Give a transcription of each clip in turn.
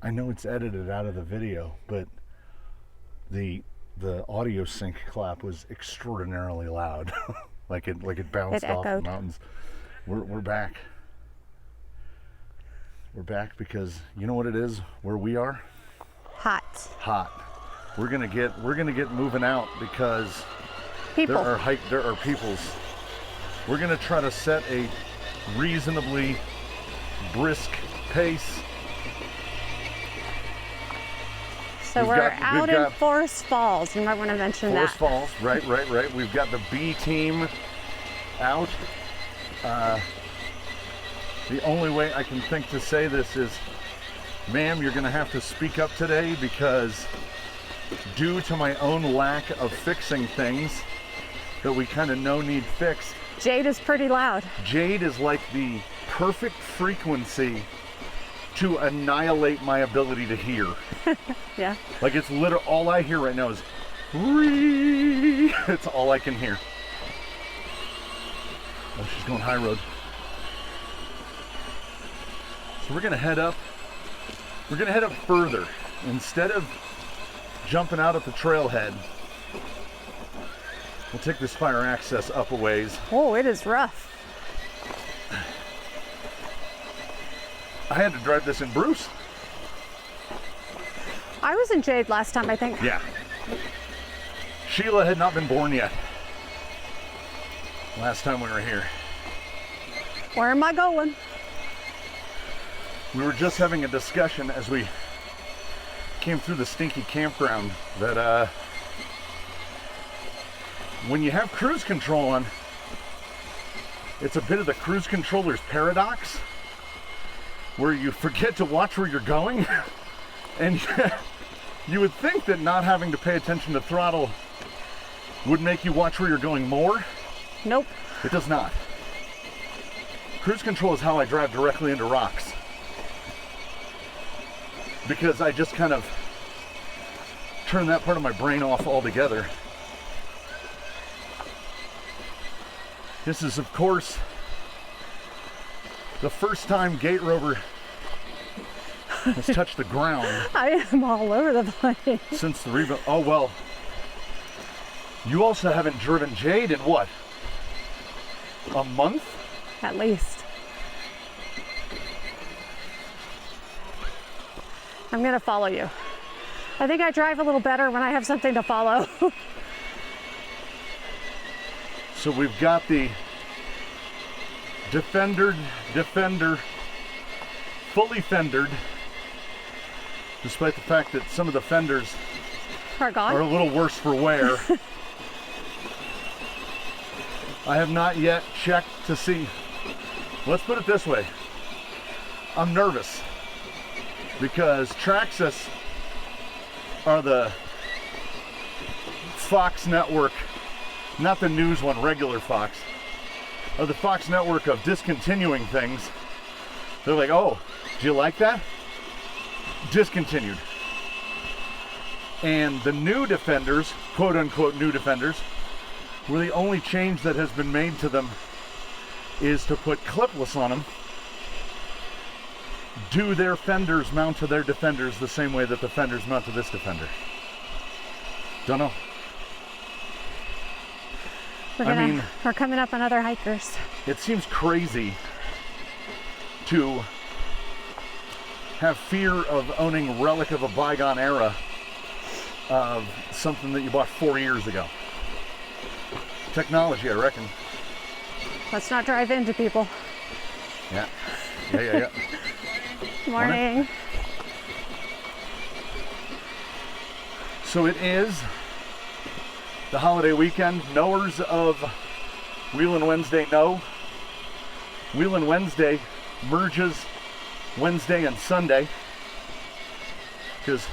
I know it's edited out of the video, but the audio sync clap was extraordinarily loud. like it bounced off the mountains. We're back. We're back because you know what it is where we are? Hot. We're gonna get moving out because there are peoples. We're gonna try to set a reasonably brisk pace. So we're out in Forest Falls. You might want to mention that. Forest Falls, right. We've got the B team out. The only way I can think to say this is, ma'am, you're gonna have to speak up today because due to my own lack of fixing things that we kind of know need fixed. Jade is pretty loud. Jade is like the perfect frequency to annihilate my ability to hear. Yeah. Like it's literally, all I hear right now is wee. It's all I can hear. Oh, she's going high road. So we're gonna head up. We're gonna head up further. Instead of jumping out at the trailhead, we'll take this fire access up a ways. Oh, it is rough. I had to drive this in Bruce. I was in Jade last time, I think. Yeah. Sheila had not been born yet last time we were here. Where am I going? We were just having a discussion as we came through the stinky campground that when you have cruise control on, it's a bit of the cruise controller's paradox where you forget to watch where you're going. And you would think that not having to pay attention to throttle would make you watch where you're going more. Nope. It does not. Cruise control is how I drive directly into rocks, because I just kind of turn that part of my brain off altogether. This is, of course, the first time Gate Rover has touched the ground. I am all over the place. Since the rebuild. Oh, well. You also haven't driven Jade in what? A month? At least. I'm gonna follow you. I think I drive a little better when I have something to follow. So we've got the Defender, fully fendered, despite the fact that some of the fenders Are gone? are a little worse for wear. I have not yet checked to see. Let's put it this way. I'm nervous because Traxxas are the Fox network, not the news one, regular Fox, are the Fox network of discontinuing things. They're like, oh, do you like that? Discontinued. And the new Defenders, quote unquote new Defenders, where the only change that has been made to them is to put clipless on them. Do their fenders mount to their Defenders the same way that the fenders mount to this Defender? Don't know. We're coming up on other hikers. It seems crazy to have fear of owning relic of a bygone era of something that you bought 4 years ago. Technology, I reckon. Let's not drive into people. Yeah. Morning. So it is the holiday weekend. Knowers of Wheelin Wednesday know. Wheelin Wednesday merges Wednesday and Sunday because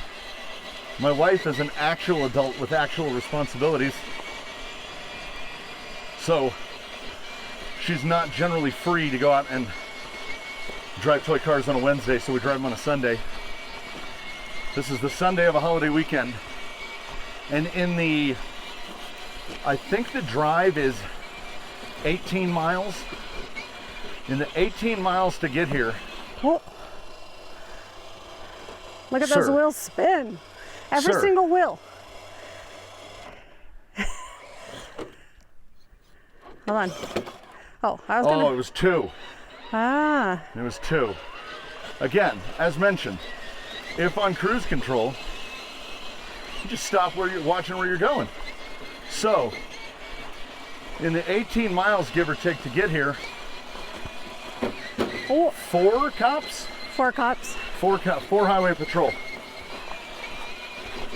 my wife is an actual adult with actual responsibilities. So she's not generally free to go out and drive toy cars on a Wednesday, so we drive them on a Sunday. This is the Sunday of a holiday weekend. And I think the drive is 18 miles. In the 18 miles to get here, Look at those Sir. wheels spin. Every Sir. single wheel. Hold on. Oh, I was gonna. Oh, it was 2. Ah. It was 2. Again, as mentioned, if on cruise control, you just stop where you're watching where you're going. So, in the 18 miles, give or take, to get here, Oh, 4 cops, 4 cops. 4 highway patrol.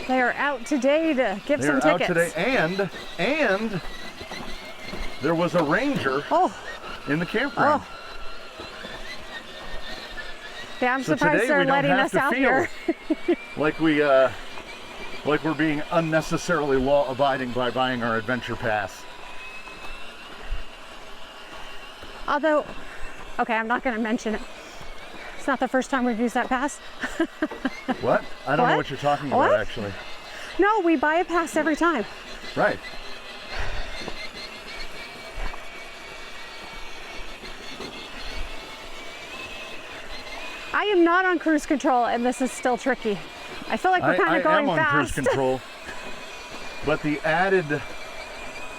They are out today to give some They're out tickets. today, and there was a ranger Oh, in the campground. oh. Yeah, I'm So surprised today they're we don't letting have us to out feel here. like we're being unnecessarily law-abiding by buying our adventure pass. Although, okay, I'm not going to mention it. It's not the first time we've used that pass. What? I don't know What? what you're talking What? about, actually. No, we buy a pass every time. Right. I am not on cruise control, and this is still tricky. I feel like we're kind I of going am on fast. cruise control, but the added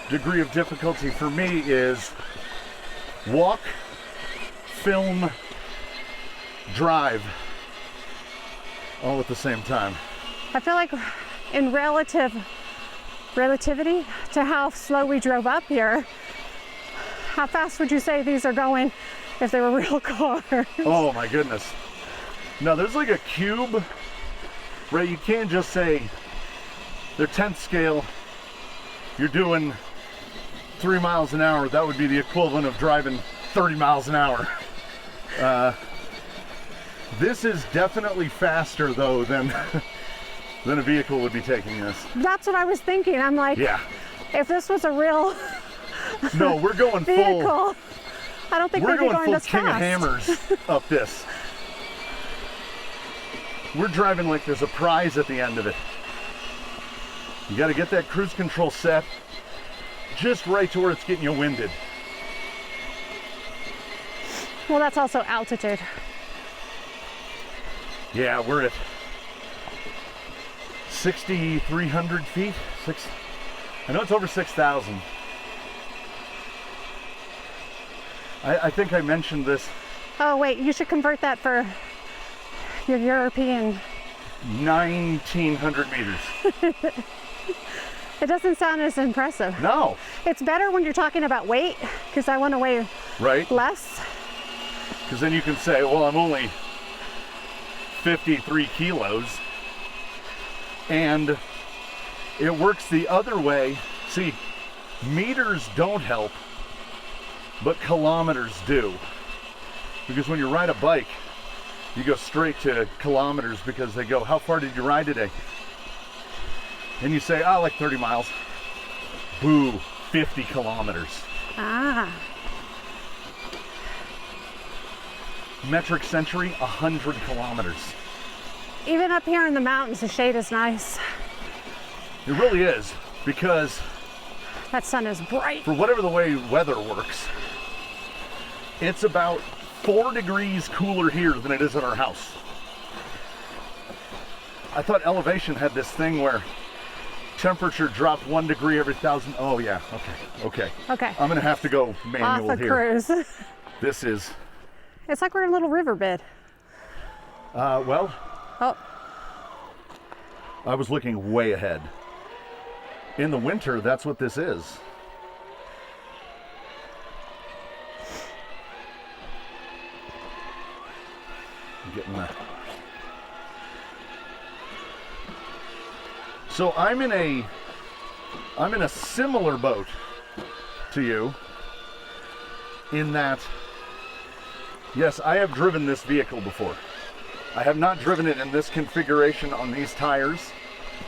degree of difficulty for me is walk, film, drive, all at the same time. I feel like in relativity to how slow we drove up here, how fast would you say these are going if they were real cars? Oh my goodness. No, there's like a cube, right? You can't just say they're 10th scale, you're doing 3 miles an hour. That would be the equivalent of driving 30 miles an hour. This is definitely faster though than a vehicle would be taking this. That's what I was thinking. I'm like, Yeah. if this was a real No, we're going vehicle, full. I don't think We're we'd be going going full this King of fast. Hammers up this. We're driving like there's a prize at the end of it. You got to get that cruise control set just right to where it's getting you winded. Well, that's also altitude. Yeah, we're at 6,300 feet. I know it's over 6,000. I think I mentioned this. Oh, wait, you should convert that for your European. 1,900 meters. It doesn't sound as impressive. No, It's better when you're talking about weight, because I want to weigh right? less. Because then you can say, well, I'm only 53 kilos. And it works the other way. See, meters don't help, but kilometers do. Because when you ride a bike, you go straight to kilometers because they go, how far did you ride today? And you say, oh, like 30 miles. Boo, 50 kilometers. Ah, Metric century, 100 kilometers. even up here in the mountains, the shade is nice. It really is, because That sun is bright. for whatever the way weather works, it's about 4 degrees cooler here than it is at our house. I thought elevation had this thing where temperature dropped 1 degree every 1,000. Oh yeah, okay. Okay, I'm gonna have to go off manual the here. cruise. This is, It's like we're in a little riverbed. well, Oh, I was looking way ahead. In the winter, that's what this is. I'm getting that. So I'm in a similar boat to you in that, yes, I have driven this vehicle before. I have not driven it in this configuration on these tires,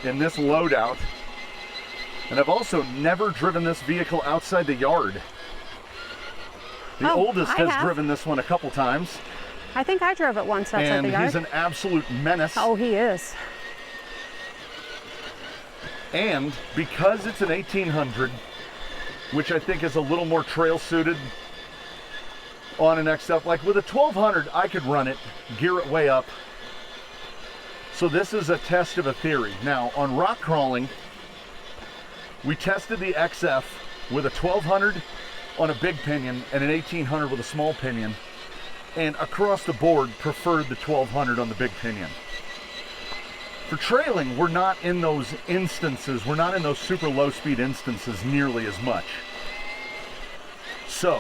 in this loadout, and I've also never driven this vehicle outside the yard. The Oh, oldest I has have. driven this one a couple times, I think I drove it once outside and the yard. he's an absolute menace. Oh, he is. And because it's an 1800, which I think is a little more trail suited on an XF, like with a 1200, I could run it, gear it way up, So this is a test of a theory. Now, on rock crawling, we tested the XF with a 1200 on a big pinion and an 1800 with a small pinion, and across the board preferred the 1200 on the big pinion. For trailing, we're not in those instances, we're not in those super low speed instances nearly as much. So,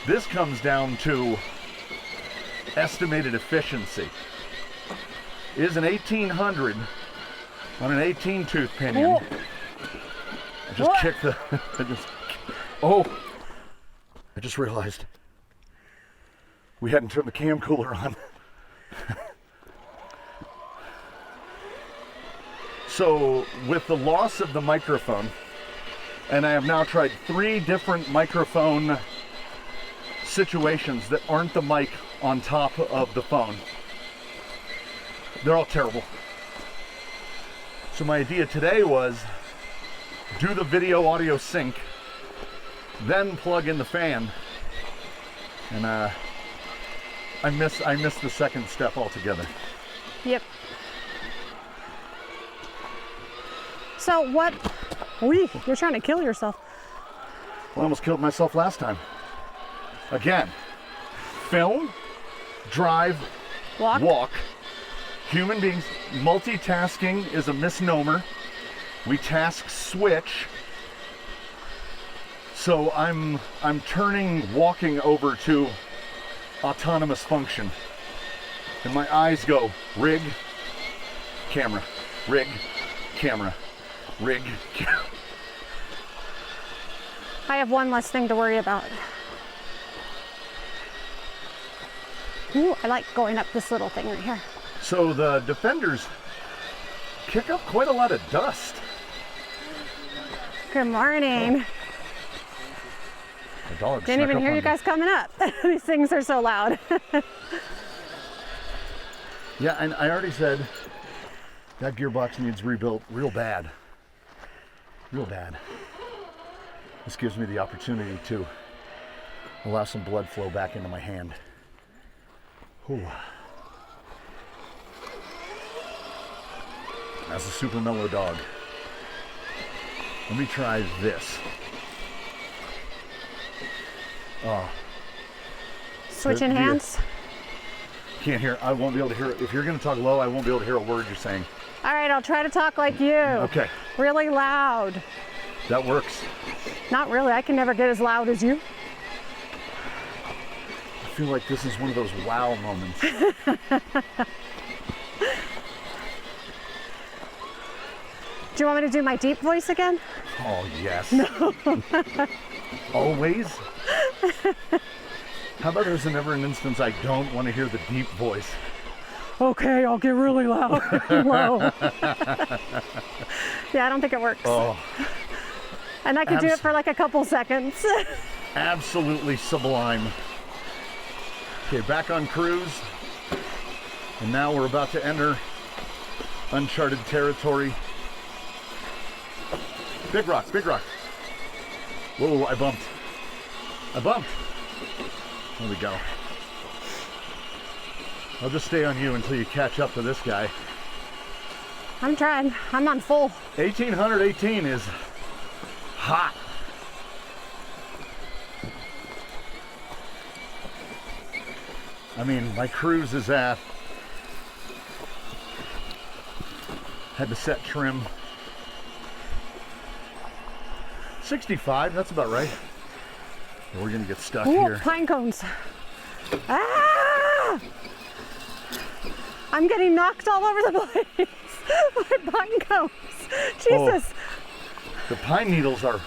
this comes down to estimated efficiency. Is an 1800 on an 18 tooth pinion. Whoa. I just What? kicked the, I just realized we hadn't turned the cam cooler on. So with the loss of the microphone, and I have now tried 3 different microphone situations that aren't the mic on top of the phone. They're all terrible. So my idea today was do the video audio sync, then plug in the fan, and I missed the second step altogether. Yep. So what? Wee, you're trying to kill yourself. Well, I almost killed myself last time. Again, film, drive, walk. Human beings, multitasking is a misnomer. We task switch. So I'm turning walking over to autonomous function. And my eyes go rig, camera, rig, camera, rig, camera. I have one less thing to worry about. Ooh, I like going up this little thing right here. So the Defenders kick up quite a lot of dust. Good morning. The dog Didn't snuck even up hear on you me. guys coming up. These things are so loud. Yeah, and I already said that gearbox needs rebuilt real bad. Real bad. This gives me the opportunity to allow some blood flow back into my hand. Ooh. That's a super mellow dog. Let me try this. Oh, Switching The- the- hands. can't hear. I won't be able to hear. If you're going to talk low, I won't be able to hear a word you're saying. All right, I'll try to talk like you. Okay, Really loud. that works. Not really, I can never get as loud as you. I feel like this is one of those wow moments. Do you want me to do my deep voice again? Oh, yes. No. Always? How about there's never an instance I don't want to hear the deep voice? Okay, I'll get really loud. Whoa. Yeah, I don't think it works. Oh, And I could do it for like a couple seconds. absolutely sublime. Okay, back on cruise. And now we're about to enter uncharted territory. Big rock, big rock. Whoa, I bumped. I bumped. There we go. I'll just stay on you until you catch up to this guy. I'm trying. I'm on full. 1818 is hot. I mean, my cruise is at, had to set trim. 65, that's about right. We're gonna get stuck Ooh, here. pine cones. Ah! I'm getting knocked all over the place. My pine cones. Jesus. The pine needles are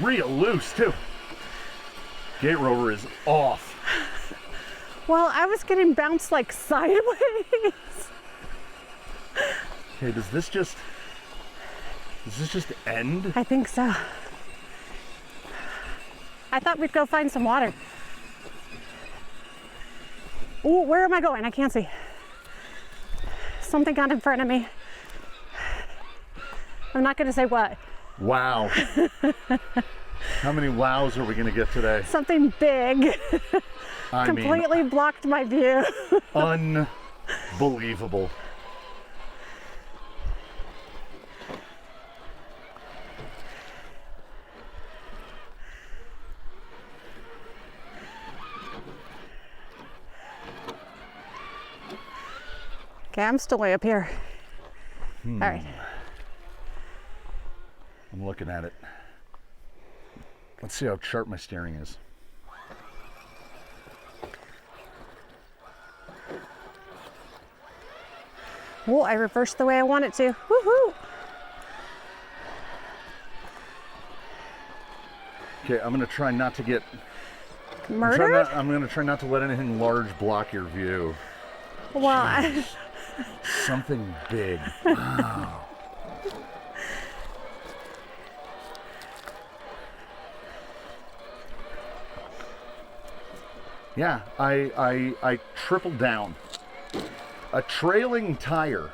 real loose too. Gate rover is off. Well, I was getting bounced like sideways. Okay, does this just end? I think so. I thought we'd go find some water. Ooh, where am I going? I can't see. Something got in front of me. I'm not gonna say what. Wow. How many wows are we gonna get today? Something big I completely blocked my view. mean, Unbelievable. Okay, I'm still way up here. All right. I'm looking at it. Let's see how sharp my steering is. Oh, I reversed the way I want it to. Woohoo! Okay, I'm gonna try not to get Murdered? I'm gonna try not to let anything large block your view. Well, Something big. Wow. Yeah, I tripled down. A trailing tire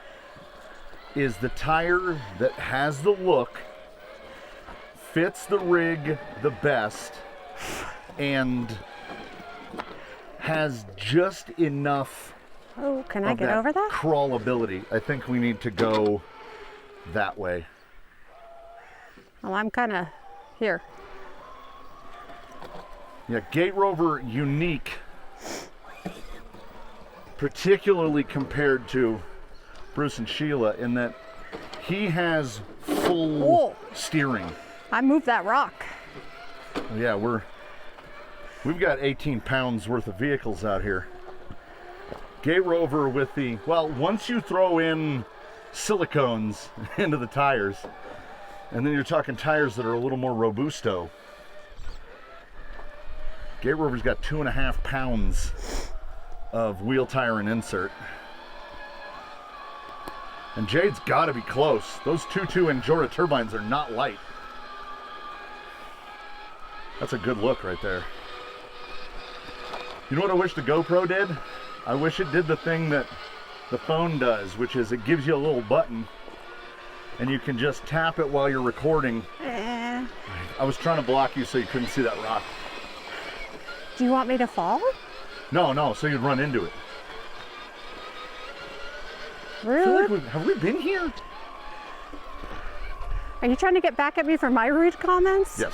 is the tire that has the look, fits the rig the best, and has just enough oh, can I of get over that? crawlability. I think we need to go that way. Well, I'm kind of here. Yeah, Gate Rover unique, particularly compared to Bruce and Sheila, in that he has full Whoa. steering. I moved that rock. Yeah, we've got 18 pounds worth of vehicles out here. Gate Rover with the, well, once you throw in silicones into the tires, and then you're talking tires that are a little more robusto, Gate Rover's got 2.5 pounds of wheel tire and insert. And Jade's got to be close. Those 2.2 Injora turbines are not light. That's a good look right there. You know what I wish the GoPro did? I wish it did the thing that the phone does, which is it gives you a little button and you can just tap it while you're recording. I was trying to block you so you couldn't see that rock. Do you want me to fall? No, so you'd run into it. Really? I feel like have we been here? Are you trying to get back at me for my rude comments? Yes.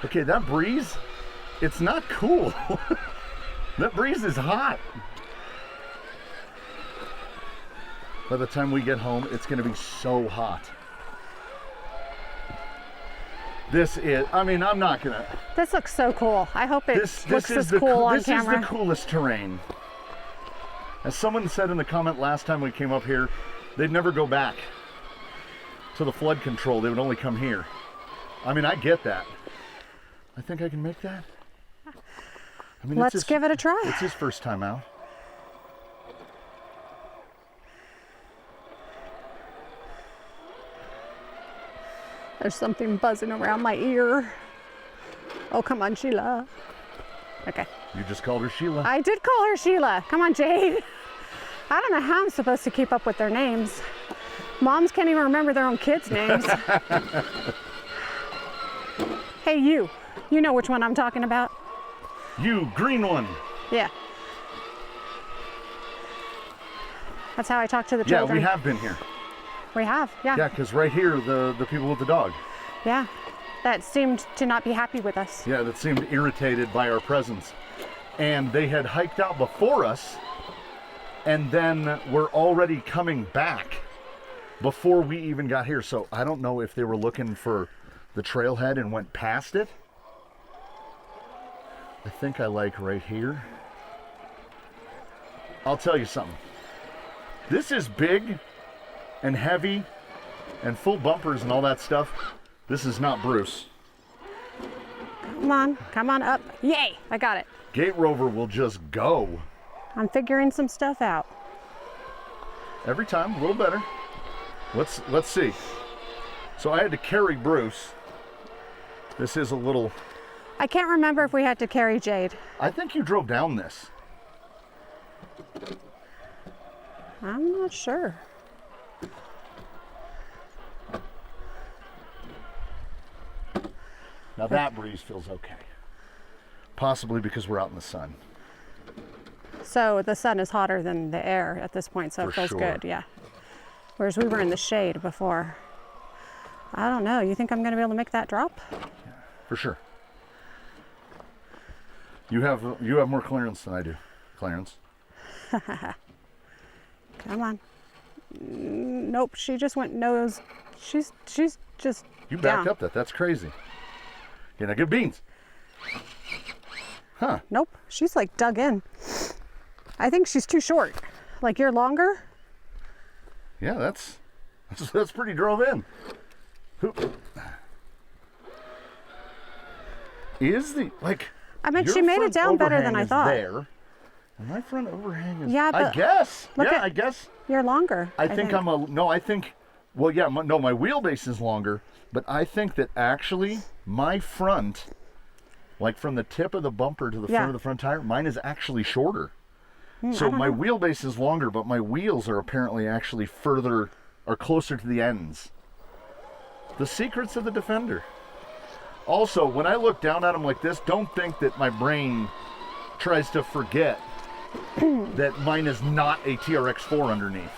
Okay, that breeze, it's not cool. That breeze is hot. By the time we get home, it's gonna be so hot. This is, I mean, I'm not gonna. This looks so cool. I hope it looks as cool on camera. This is the coolest terrain. As someone said in the comment last time we came up here, they'd never go back to the flood control. They would only come here. I mean, I get that. I think I can make that. I mean, Let's give it a try. It's his first time out. There's something buzzing around my ear. Oh, come on, Sheila. Okay. You just called her Sheila. I did call her Sheila. Come on, Jade. I don't know how I'm supposed to keep up with their names. Moms can't even remember their own kids' names. Hey, you. You know which one I'm talking about. You, green one. Yeah. That's how I talk to the Yeah, children. we have been here. We have, yeah. Yeah, because right here, the people with the dog. Yeah. That seemed to not be happy with us. Yeah, that seemed irritated by our presence. And they had hiked out before us, and then were already coming back before we even got here. So I don't know if they were looking for the trailhead and went past it. I think I like right here. I'll tell you something. This is big and heavy and full bumpers and all that stuff. This is not Bruce. Come on up. Yay, I got it. Gate Rover will just go. I'm figuring some stuff out. Every time, a little better. Let's see. So I had to carry Bruce. This is a little... I can't remember if we had to carry Jade. I think you drove down this. I'm not sure. Now that breeze feels okay. Possibly because we're out in the sun. So the sun is hotter than the air at this point, so it For feels sure. good, yeah. Whereas we were in the shade before. I don't know, you think I'm gonna be able to make that drop? For sure. You have more clearance than I do. Clearance. Come on. Nope, she just went nose. She's just You down. backed up that. That's crazy. Okay, now good beans. Huh. Nope, she's like dug in. I think she's too short. Like you're longer. Yeah, that's pretty drove in. Hoop. Is the I mean, your she made it front down better than overhang I is thought. There, and my front overhang is. Yeah, I but guess. look Yeah, at- I guess. You're longer. I think I'm a no. I think. Well, yeah. No, my wheelbase is longer, but I think that actually my front, like from the tip of the bumper to the front of the front tire, mine is actually shorter. So my wheelbase is longer, but my wheels are apparently actually further or closer to the ends. The secrets of the Defender. Also, when I look down at them like this, don't think that my brain tries to forget that mine is not a TRX4 underneath.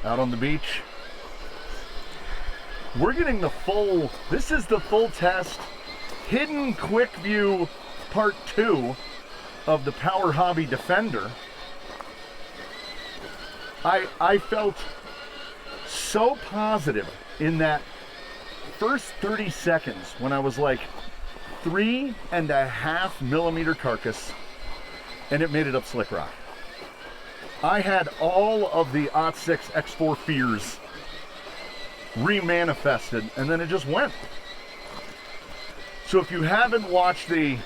Out on the beach. We're getting the full, this is the full test, hidden quick view part 2 of the Power Hobby Defender. I felt so positive in that first 30 seconds when I was like 3.5 millimeter carcass and it made it up Slick Rock. I had all of the OT6 X4 fears remanifested and then it just went. So if you haven't watched the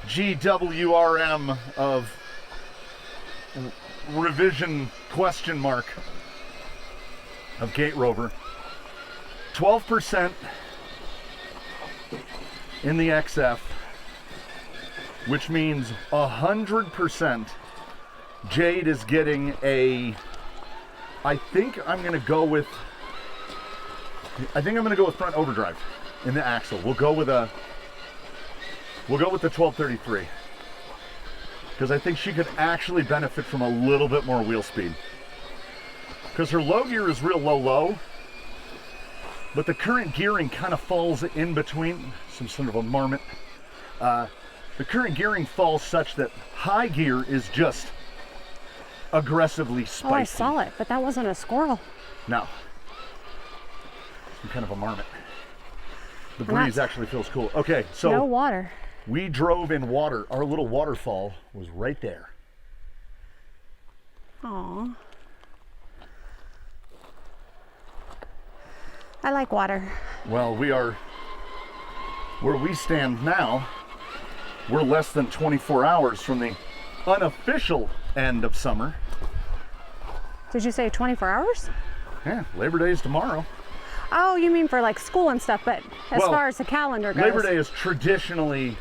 GWRM of revision question mark of Gate Rover, 12% in the XF, which means 100% Jade is getting a, I think I'm gonna go with front overdrive in the axle. We'll go with the 1233 because I think she could actually benefit from a little bit more wheel speed because her low gear is real low, but the current gearing kind of falls in between, some sort of a marmot. The current gearing falls such that high gear is just aggressively spicy. Oh, I saw it, but that wasn't a squirrel. No. Some kind of a marmot. The And breeze that's- actually feels cool. Okay, so No water. we drove in water. Our little waterfall was right there. Aw. I like water. Well, we are, where we stand now, we're less than 24 hours from the unofficial end of summer. Did you say 24 hours? Yeah, Labor Day is tomorrow. Oh, you mean for like school and stuff, but as Well, far as the calendar goes. Labor Day is traditionally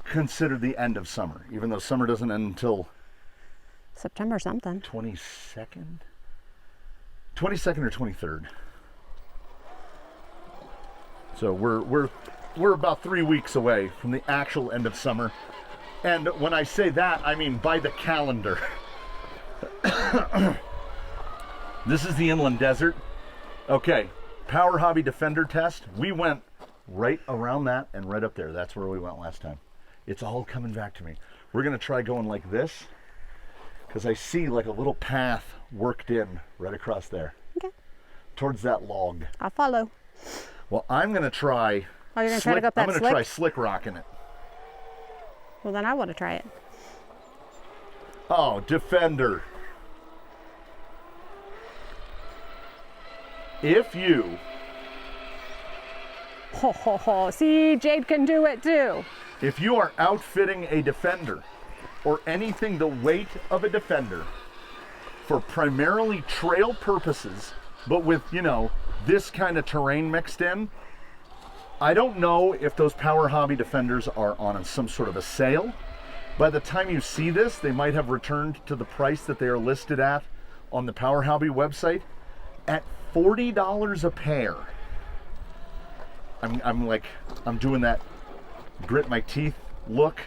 considered the end of summer, even though summer doesn't end until September something. 22nd? 22nd or 23rd. So we're about 3 weeks away from the actual end of summer. And when I say that, I mean by the calendar. This is the inland desert. Okay, Power Hobby Defender test. We went right around that and right up there. That's where we went last time. It's all coming back to me. We're gonna try going like this because I see like a little path worked in right across there. Okay. Towards that log. I'll follow. Well, I'm gonna try. Oh, you're gonna try to go up that I'm gonna slick? try slick rocking it. Well, then I want to try it. Oh, Defender. If you, Ho, ho, ho. See, Jade can do it too. if you are outfitting a Defender or anything the weight of a Defender for primarily trail purposes, but with, you know, this kind of terrain mixed in, I don't know if those Power Hobby Defenders are on some sort of a sale. By the time you see this, they might have returned to the price that they are listed at on the Power Hobby website at $40 a pair. I'm doing that grit my teeth look,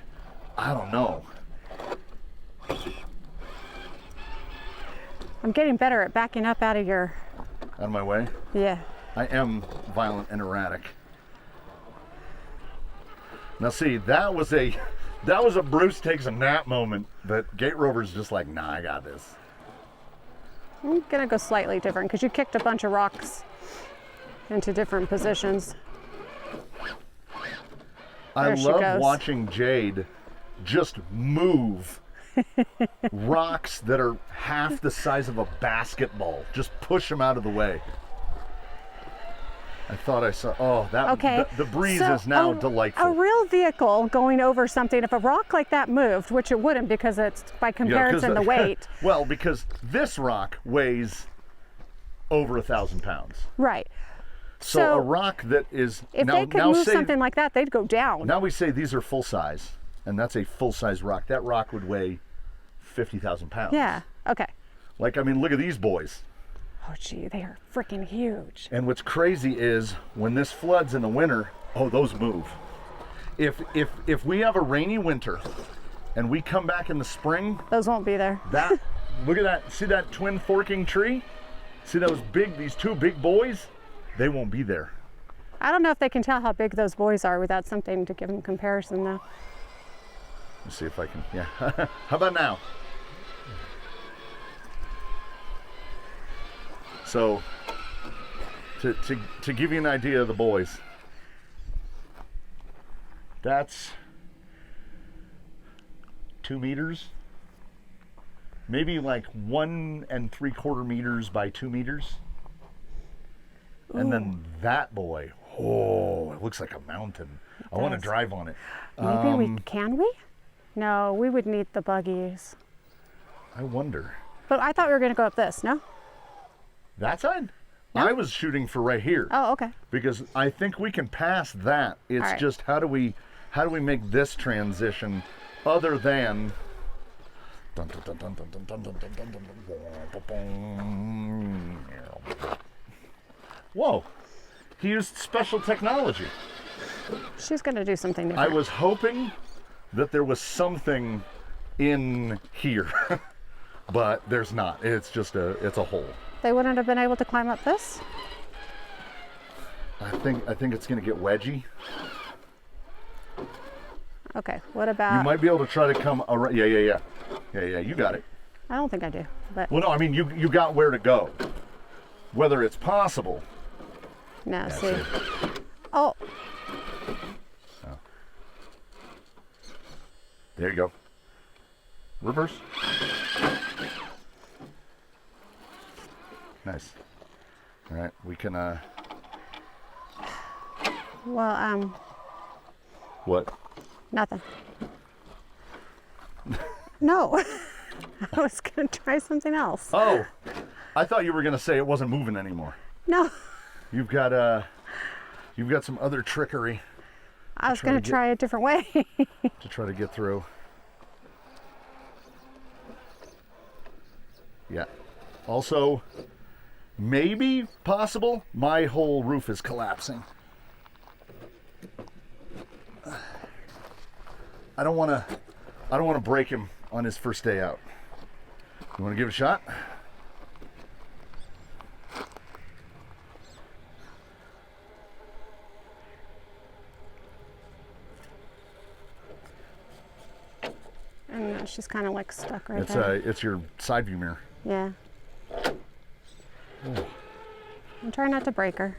I don't know. I'm getting better at backing up out of your... Out of my way? Yeah. I am violent and erratic. Now see, that was a Bruce takes a nap moment, but Gate Rover's just like, nah, I got this. I'm gonna go slightly different because you kicked a bunch of rocks into different positions. I There she love goes. watching Jade just move rocks that are half the size of a basketball. Just push them out of the way. I thought I saw, oh, that, Okay. the breeze so is now a delightful. real vehicle going over something, if a rock like that moved, which it wouldn't because it's by comparison the weight. Well, because this rock weighs over 1,000 pounds. Right. So a rock that is if now, they could now move say, something like that, they'd go down. Now we say these are full size, and that's a full size rock. That rock would weigh 50,000 pounds. Yeah. Okay. Like, I mean, look at these boys. Oh, gee, they are freaking huge. And what's crazy is when this floods in the winter, oh, those move. If we have a rainy winter and we come back in the spring, Those won't be there. that look at that. See that twin forking tree? See these two big boys? They won't be there. I don't know if they can tell how big those boys are without something to give them comparison, though. Let's see if I can. Yeah. How about now? So, to give you an idea of the boys, that's 2 meters, maybe like 1 3/4 meters by 2 meters. And then that boy, oh, it looks like a mountain. I want to does. drive on it. Maybe can we? No, we would need the buggies. I wonder. But I thought we were going to go up this, no? That side? No? I was shooting for right here. Oh, okay. Because I think we can pass that. It's All right. just how do we make this transition other than whoa, he used special technology. She's going to do something I different. was hoping that there was something in here, but there's not. It's just it's a hole. They wouldn't have been able to climb up this? I think it's gonna get wedgy. Okay, what about... You might be able to try to come around. Yeah. You got it. I don't think I do, but Well, no, I mean you got where to go. Whether it's possible. no, Yeah, see. Oh, There you go. Reverse. Nice. All right, we can. well, What? nothing. No. I was going to try something else. Oh, I thought you were gonna say it wasn't moving anymore. No, You've got some other trickery I was try going to to get- try a different way. to try to get through. Yeah. Also, maybe possible, my whole roof is collapsing. I don't want to break him on his first day out. You want to give it a shot? And she's kind of like stuck right It's there. it's your side view mirror. Yeah. I'm trying not to break her.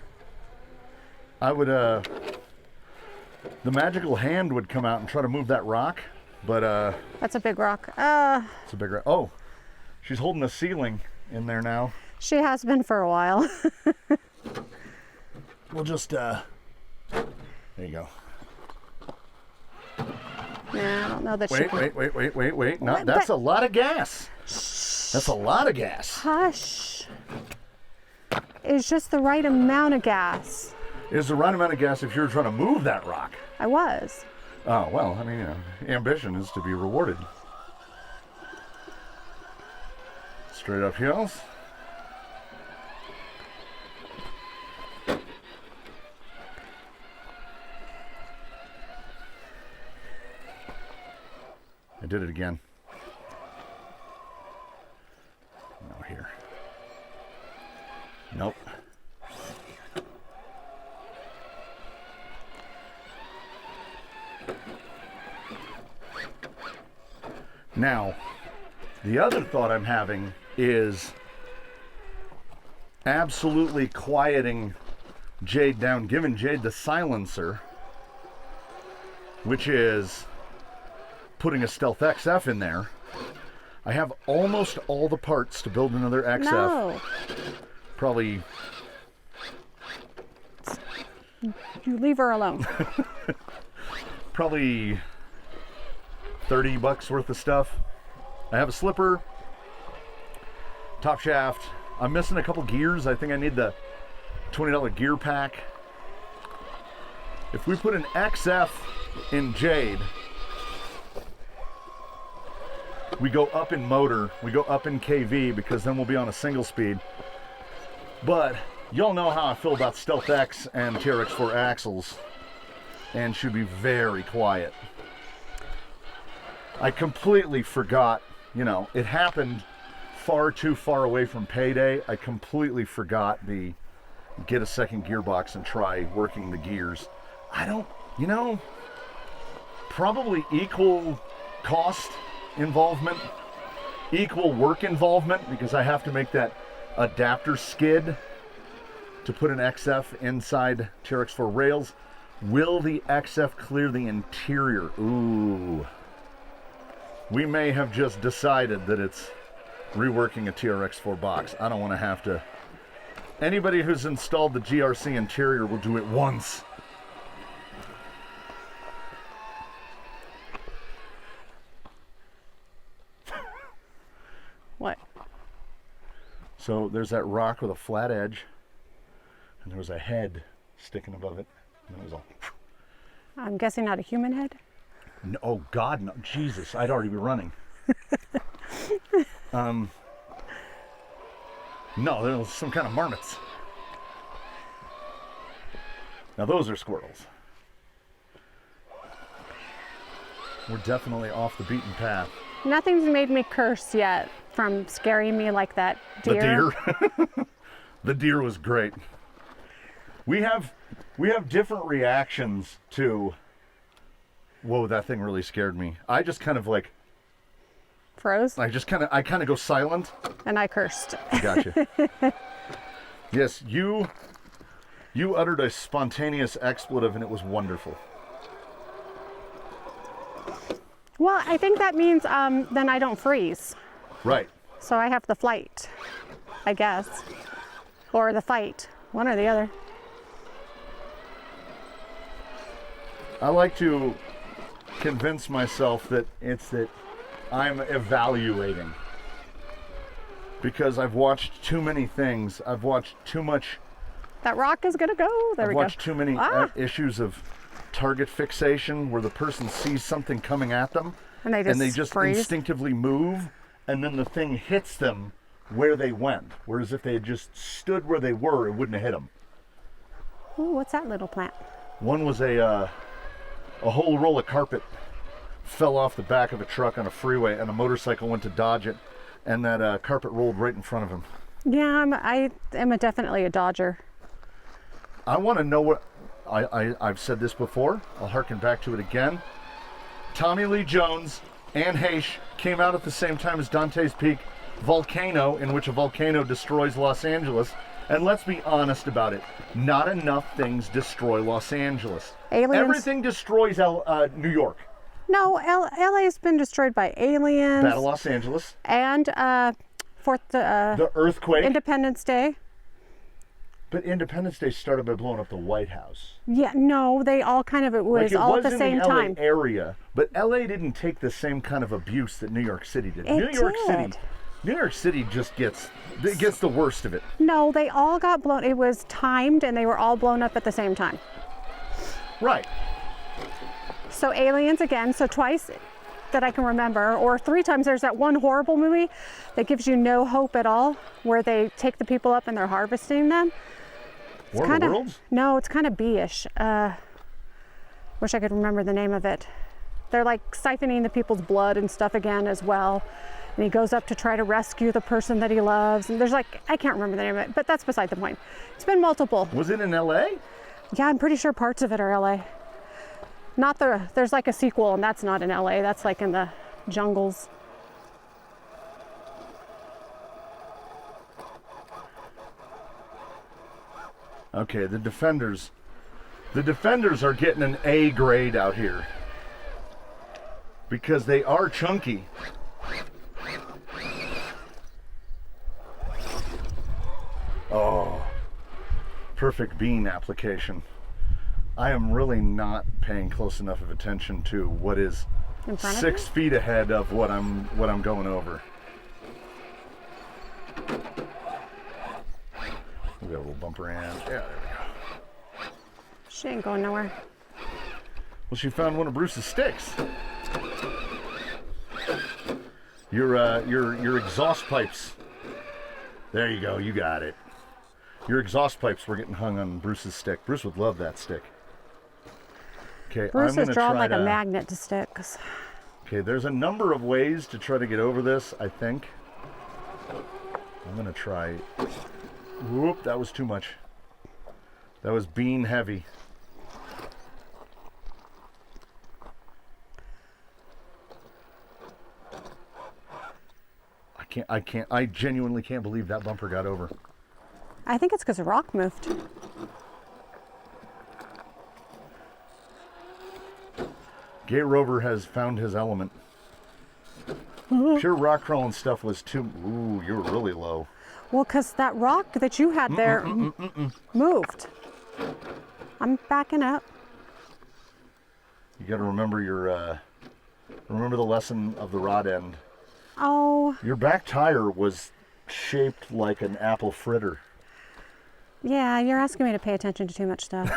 I would the magical hand would come out and try to move that rock, but That's a big rock. it's a big rock. Oh, she's holding the ceiling in there now. She has been for a while. We'll just there you go. Yeah, I don't know that she can. Wait. No, Wait, that's but- a lot of gas. That's a lot of gas. Hush. It's just the right amount of gas. Is the right amount of gas if you're trying to move that rock. I was. Oh, well, I mean, you know, ambition is to be rewarded. Straight up hills. did it again. No, here. Nope. Now, the other thought I'm having is absolutely quieting Jade down, giving Jade the silencer, which is putting a Stealth XF in there. I have almost all the parts to build another XF. No. Probably. You leave her alone. Probably $30 worth of stuff. I have a slipper, top shaft. I'm missing a couple gears. I think I need the $20 gear pack. If we put an XF in Jade, we go up in motor, we go up in KV, because then we'll be on a single speed. But y'all know how I feel about Stealth X and TRX4 axles, and should be very quiet. I completely forgot, you know, it happened far too far away from payday. I completely forgot the get a second gearbox and try working the gears. I don't, you know, probably equal cost involvement, equal work involvement, because I have to make that adapter skid to put an XF inside TRX4 rails. Will the XF clear the interior? Ooh. We may have just decided that it's reworking a TRX4 box. I don't want to have to. Anybody who's installed the GRC interior will do it once. What? So there's that rock with a flat edge, and there was a head sticking above it. And it was all. I'm guessing not a human head? No, oh God, no! Jesus, I'd already be running. No, there was some kind of marmots. Now those are squirrels. We're definitely off the beaten path. Nothing's made me curse yet from scaring me like that deer. The deer. The deer was great. We have different reactions to. Whoa, that thing really scared me. I just kind of like. Froze? I kind of go silent. And I cursed. Gotcha. Yes, you uttered a spontaneous expletive, and it was wonderful. Well, I think that means then I don't freeze. Right. So I have the flight, I guess. Or the fight, one or the other. I like to convince myself that it's that I'm evaluating. Because I've watched too many things. I've watched too much. That rock is gonna go. There we go. I've watched too many issues of target fixation where the person sees something coming at them and they just freeze. Instinctively move, and then the thing hits them where they went. Whereas if they had just stood where they were, it wouldn't have hit them. Ooh, what's that little plant? One was a whole roll of carpet fell off the back of a truck on a freeway, and a motorcycle went to dodge it, and that carpet rolled right in front of him. Yeah, I am definitely a dodger. I want to know what I've said this before. I'll harken back to it again. Tommy Lee Jones and Haish came out at the same time as Dante's Peak Volcano, in which a volcano destroys Los Angeles. And let's be honest about it. Not enough things destroy Los Angeles. Aliens. Everything destroys New York. No, LA's been destroyed by aliens. Battle Los Angeles. And the earthquake. Independence Day. But Independence Day started by blowing up the White House. Yeah, no, they all kind of, it was all at the same time. In the LA area, but LA didn't take the same kind of abuse that New York City did. New York City just gets the worst of it. No, they all got blown. It was timed, and they were all blown up at the same time. Right. So aliens again, so twice that I can remember, or 3 times. There's that one horrible movie that gives you no hope at all, where they take the people up and they're harvesting them. War of the Worlds? No, it's kind of B-ish. Wish I could remember the name of it. They're like siphoning the people's blood and stuff again as well. And he goes up to try to rescue the person that he loves. And there's like, I can't remember the name of it, but that's beside the point. It's been multiple. Was it in LA? Yeah, I'm pretty sure parts of it are LA. There's like a sequel, and that's not in LA. That's like in the jungles. Okay, the defenders are getting an A grade out here because they are chunky. Oh, perfect bean application. I am really not paying close enough of attention to what is In front of 6 you? feet ahead of what I'm going over. We got a little bumper end. Yeah, there we go. She ain't going nowhere. Well, she found one of Bruce's sticks. Your exhaust pipes. There you go. You got it. Your exhaust pipes were getting hung on Bruce's stick. Bruce would love that stick. Okay, Bruce is drawn like to, a magnet to sticks. Okay, there's a number of ways to try to get over this, I think. I'm gonna try. Whoop, that was too much. That was bean heavy. I genuinely can't believe that bumper got over. I think it's because the rock moved. Gay Rover has found his element. Pure rock crawling stuff was too. Ooh, you were really low. Well, because that rock that you had there moved. I'm backing up. You got to remember remember the lesson of the rod end. Oh, Your back tire was shaped like an apple fritter. yeah, you're asking me to pay attention to too much stuff.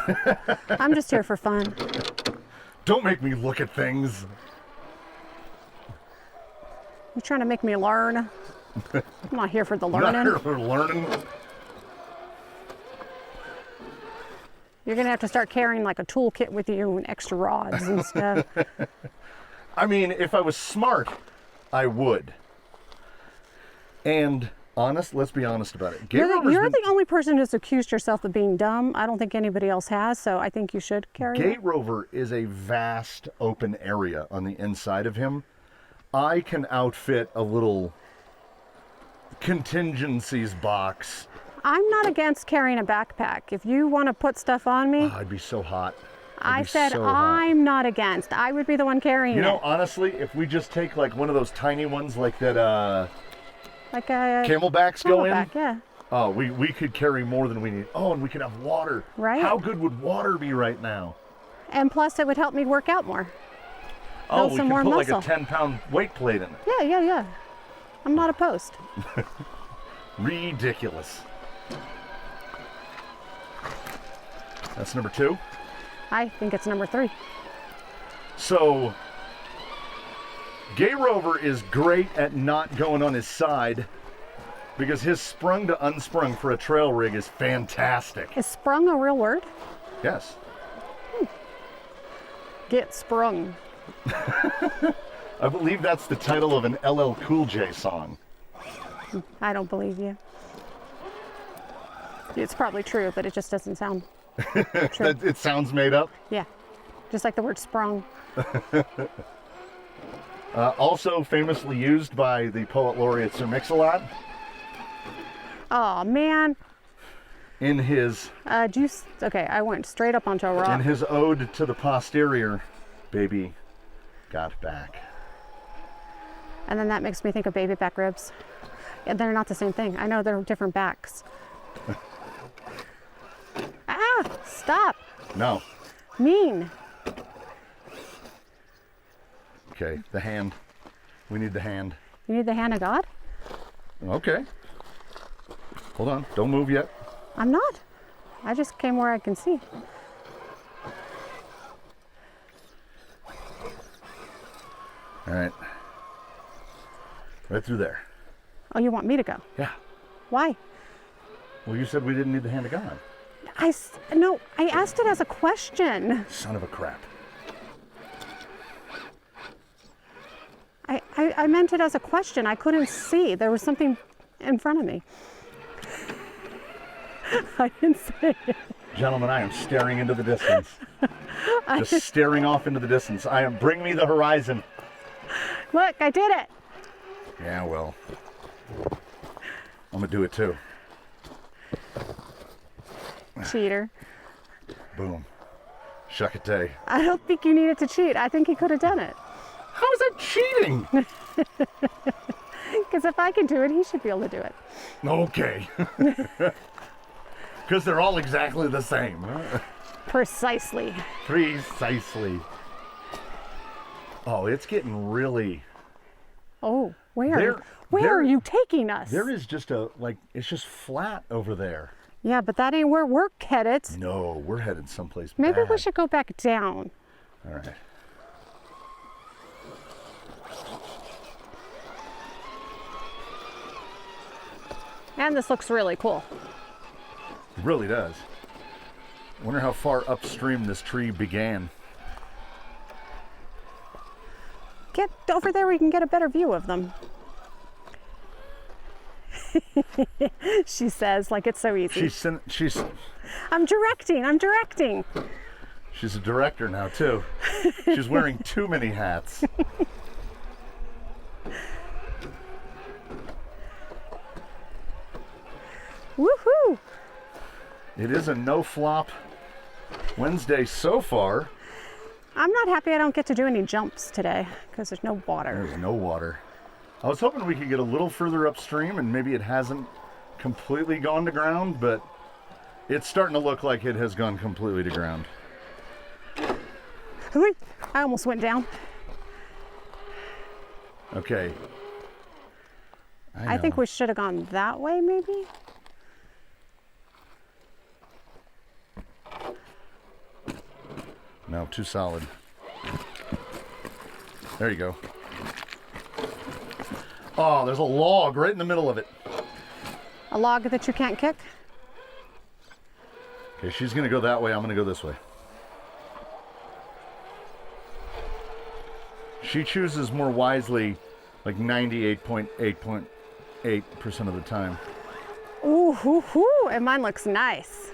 I'm just here for fun. Don't make me look at things. You're trying to make me learn. I'm not here for the Not learning. here for learning. You're going to have to start carrying like a toolkit with you and extra rods and stuff. I mean, if I was smart, I would. And let's be honest about it. Gay Rover's You're the only person who's accused yourself of being dumb. I don't think anybody else has, so I think you should carry Gay it. Rover is a vast open area on the inside of him. I can outfit a little contingencies box. I'm not against carrying a backpack. If you want to put stuff on me, Oh, I'd be so hot. I I'd be said so hot. I'm not against. I would be the one carrying You know, it. honestly, if we just take like one of those tiny ones like that Like a camelbacks go in. camelback, yeah. Oh, we could carry more than we need. Oh, and we could have water. Right. How good would water be right now? And plus it would help me work out more. Oh, Build we some could more put like a muscle. 10-pound weight plate in it. Yeah. I'm not opposed. Ridiculous. That's number 2. I think it's number 3. So, Gay Rover is great at not going on his side because his sprung to unsprung for a trail rig is fantastic. Is sprung a real word? Yes. Get sprung. I believe that's the title of an LL Cool J song. I don't believe you. It's probably true, but it just doesn't sound true. It sounds made up. Yeah. Just like the word sprung. Also famously used by the poet laureate Sir Mix-a-Lot Oh man. in his Okay, I went straight up onto a rock. in his ode to the posterior, baby got back. And then that makes me think of baby back ribs. And they're not the same thing. I know they're different backs. Stop. No. Mean. Okay, the hand. We need the hand. You need the hand of God? Okay. Hold on. Don't move yet. I'm not. I just came where I can see. All right. Right through there. Oh, you want me to go? Yeah. Why? Well, you said we didn't need the hand of God. No, I asked it as a question. Son of a crap. I meant it as a question. I couldn't see. There was something in front of me. I didn't say it. Gentlemen, I am staring into the distance. Just staring off into the distance. Bring me the horizon. Look, I did it. Yeah, well, I'm gonna do it too. Cheater. Boom. Shuckatay. I don't think you needed to cheat. I think he could have done it. How is that cheating? Because if I can do it, he should be able to do it. Okay. Because they're all exactly the same. Precisely. Precisely. Oh, it's getting really... Oh, where are you taking us? There is just it's just flat over there. Yeah, but that ain't where we're headed. No, we're headed someplace Maybe bad. we should go back down. All right. And this looks really cool. It really does. Wonder how far upstream this tree began. Get over there, we can get a better view of them. She says, like it's so easy. I'm directing. She's a director now too. She's wearing too many hats. Woohoo! It is a no-flop Wednesday so far. I'm not happy I don't get to do any jumps today because there's no water. There's no water. I was hoping we could get a little further upstream and maybe it hasn't completely gone to ground, but it's starting to look like it has gone completely to ground. I almost went down. Okay. I think we should have gone that way, maybe? No, too solid. There you go. Oh, there's a log right in the middle of it. A log that you can't kick? Okay, she's gonna go that way, I'm gonna go this way. She chooses more wisely like 98.8% of the time. Ooh, hoo, hoo, and mine looks nice.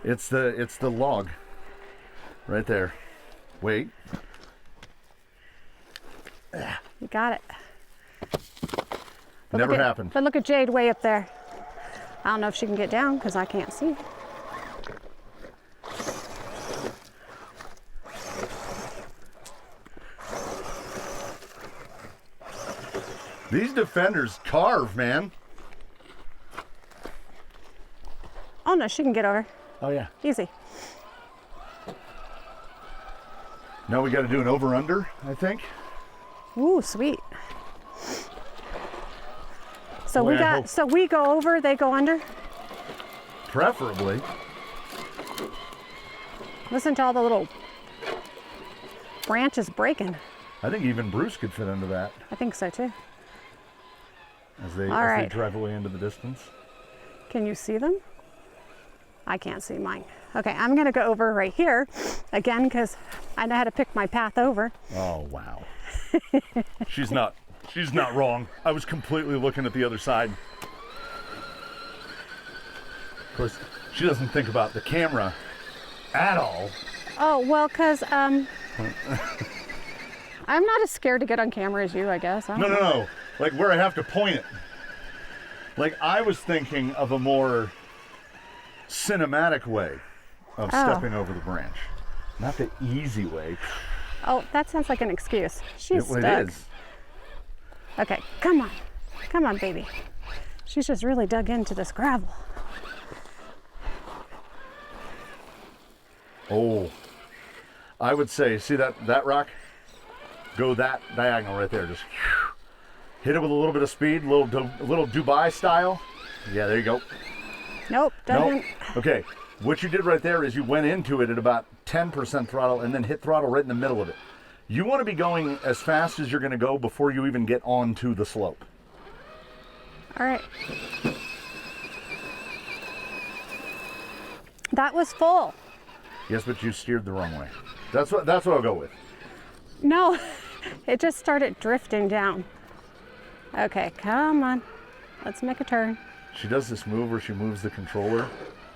It's the log right there. Wait. You got it. But Never happened. But look at Jade way up there. I don't know if she can get down because I can't see. These defenders carve, man. Oh no, she can get over. Oh yeah. Easy. Now we got to do an over-under, I think. Ooh, sweet. So Boy, we go over, they go under. Preferably. Listen to all the little branches breaking. I think even Bruce could fit into that I think so too. as they right. drive away into the distance. Can you see them? I can't see mine. Okay, I'm gonna go over right here again because I know how to pick my path over. Oh wow. She's not wrong. I was completely looking at the other side. Of course, she doesn't think about the camera at all. Oh, well, because I'm not as scared to get on camera as you, I guess. No. Like where I have to point it. Like I was thinking of a more cinematic way of stepping over the branch. Not the easy way. Oh, that sounds like an excuse. She's stuck. It is. Okay, come on. Come on, baby. She's just really dug into this gravel. Oh, I would say, see that rock? Go that diagonal right there. Just hit it with a little bit of speed, a little Dubai style. Yeah, there you go. Nope, doesn't. Nope. Okay, what you did right there is you went into it at about 10% throttle and then hit throttle right in the middle of it. You want to be going as fast as you're going to go before you even get onto the slope. All right. That was full. Yes, but you steered the wrong way. That's what I'll go with. No, it just started drifting down. Okay, come on. Let's make a turn. She does this move where she moves the controller.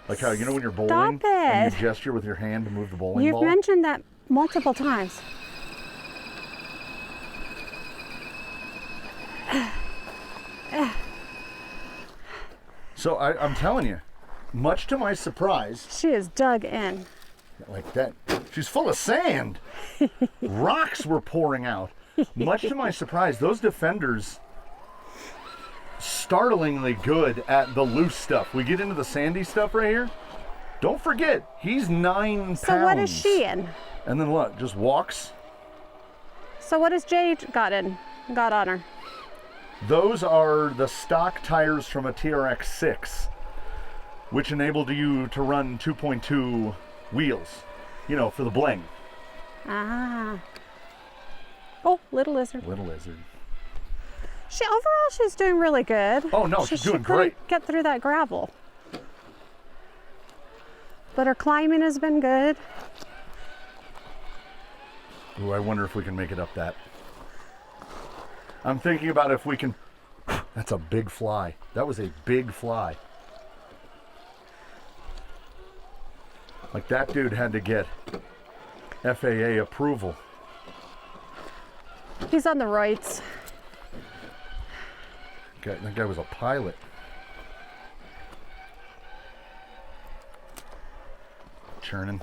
Like how, you know when you're Stop bowling and it. you gesture with your hand to move the bowling You've ball? mentioned that multiple times. So I'm telling you, much to my surprise, She is dug in. like that, she's full of sand. Rocks were pouring out. Much to my surprise, those defenders, startlingly good at the loose stuff. We get into the sandy stuff right here. Don't forget, he's 9 pounds. So what is she in? And then what? Just walks? So what has Jade got on her? Those are the stock tires from a TRX 6, which enabled you to run 2.2 wheels, you know, for the bling. Ah. Oh, little lizard. Little lizard. She's doing really good. Oh, no, she's doing she couldn't great. Get through that gravel. But her climbing has been good. Ooh, I wonder if we can make it up that. I'm thinking about if we can. That's a big fly. That was a big fly. Like that dude had to get FAA approval. He's on the roids. That guy was a pilot. Churning.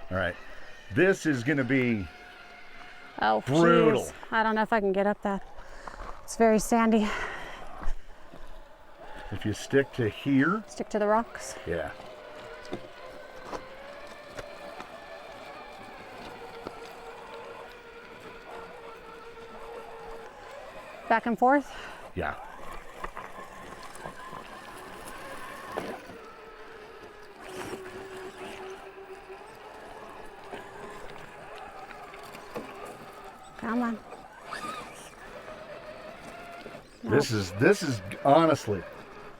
All right. This is going to be Oh, brutal. geez. I don't know if I can get up that. It's very sandy. If you stick to here. Stick to the rocks. Yeah. Back and forth. Yeah. Come on. This is honestly,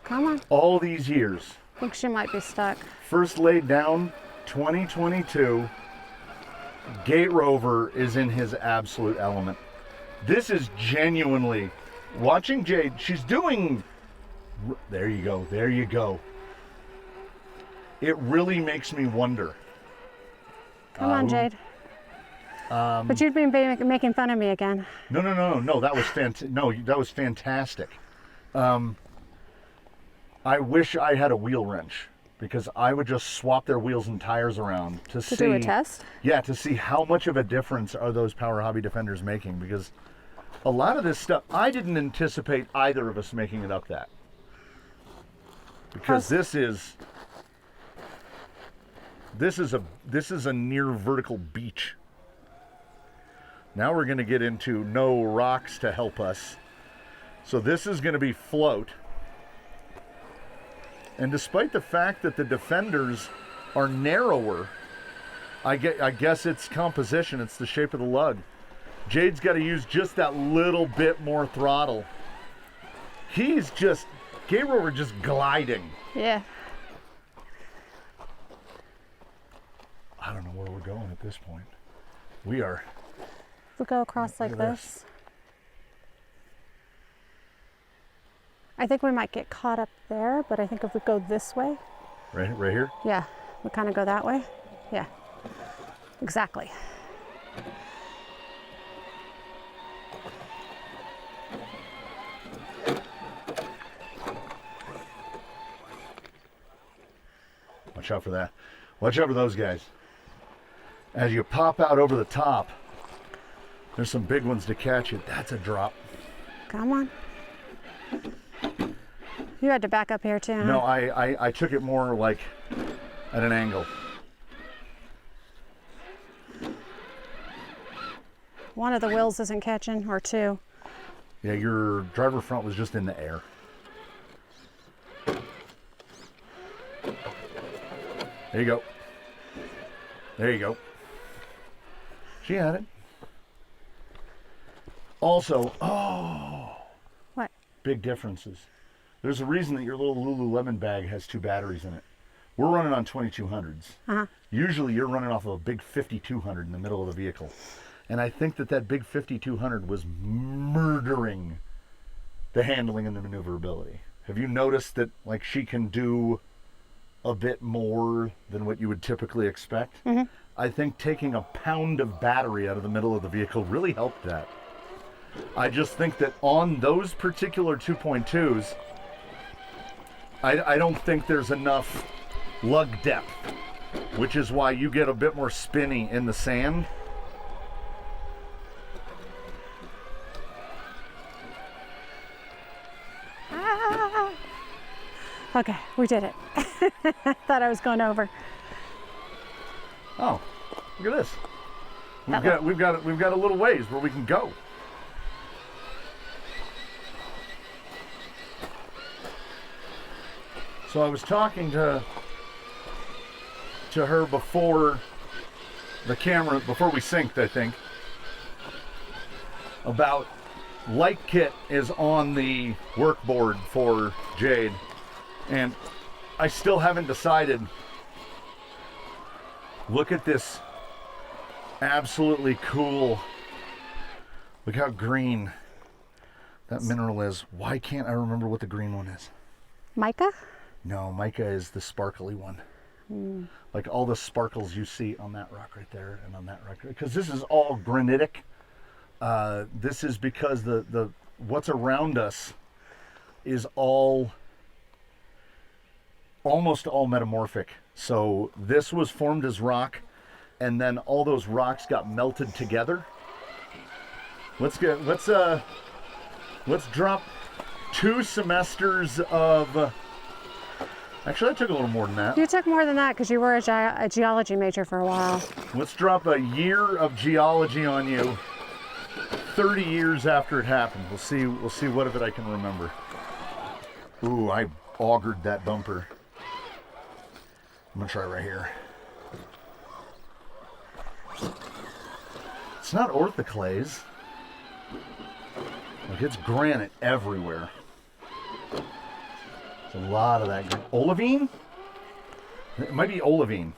Come on. all these years, I think she might be stuck. first laid down 2022, Gate Rover is in his absolute element. This is genuinely, watching Jade, she's doing, there you go. It really makes me wonder. Come on, Jade. But you've been making fun of me again. No, that was that was fantastic. I wish I had a wheel wrench, because I would just swap their wheels and tires around to see. Do a test? Yeah, to see how much of a difference are those Power Hobby Defenders making, because a lot of this stuff, I didn't anticipate either of us making it up that. Because this is a near vertical beach. Now we're going to get into no rocks to help us. So this is going to be float. And despite the fact that the Defenders are narrower, I guess it's composition, it's the shape of the lug. Jade's got to use just that little bit more throttle. He's just, Gate Rover just gliding. Yeah. I don't know where we're going at this point. We are. We'll go across like Look at this. I think we might get caught up there, but I think if we go this way. Right here? Yeah, we kind of go that way. Yeah, exactly. Watch out for that. Watch out for those guys. As you pop out over the top, there's some big ones to catch you. That's a drop. Come on. You had to back up here too, huh? No, I took it more like at an angle. One of the wheels isn't catching, or two. Yeah, your driver front was just in the air. There you go. There you go. She had it. Also, What? big differences. There's a reason that your little Lululemon bag has 2 batteries in it. We're running on 2200s. Usually you're running off of a big 5200 in the middle of the vehicle. And I think that big 5200 was murdering the handling and the maneuverability. Have you noticed that like she can do a bit more than what you would typically expect? I think taking a pound of battery out of the middle of the vehicle really helped that. I just think that on those particular 2.2s, I don't think there's enough lug depth, which is why you get a bit more spinny in the sand. Okay, we did it. Thought I was going over. Oh, look at this. We've got a little ways where we can go. So I was talking to her before the camera, before we synced, I think, about light kit is on the work board for Jade, and I still haven't decided. Look at this absolutely cool, look how green that mineral is. Why can't I remember what the green one is? Mica? No, mica is the sparkly one. Like all the sparkles you see on that rock right there and on that rock, because this is all granitic. This is because the what's around us is almost all metamorphic. So this was formed as rock, and then all those rocks got melted together. Let's drop 2 semesters of. Actually, I took a little more than that. You took more than that because you were a geology major for a while. Let's drop a year of geology on you. 30 years after it happened. We'll see what of it I can remember. Ooh, I augured that bumper. I'm gonna try right here. It's not orthoclase. Like, it's granite everywhere. There's a lot of that. Olivine? It might be olivine.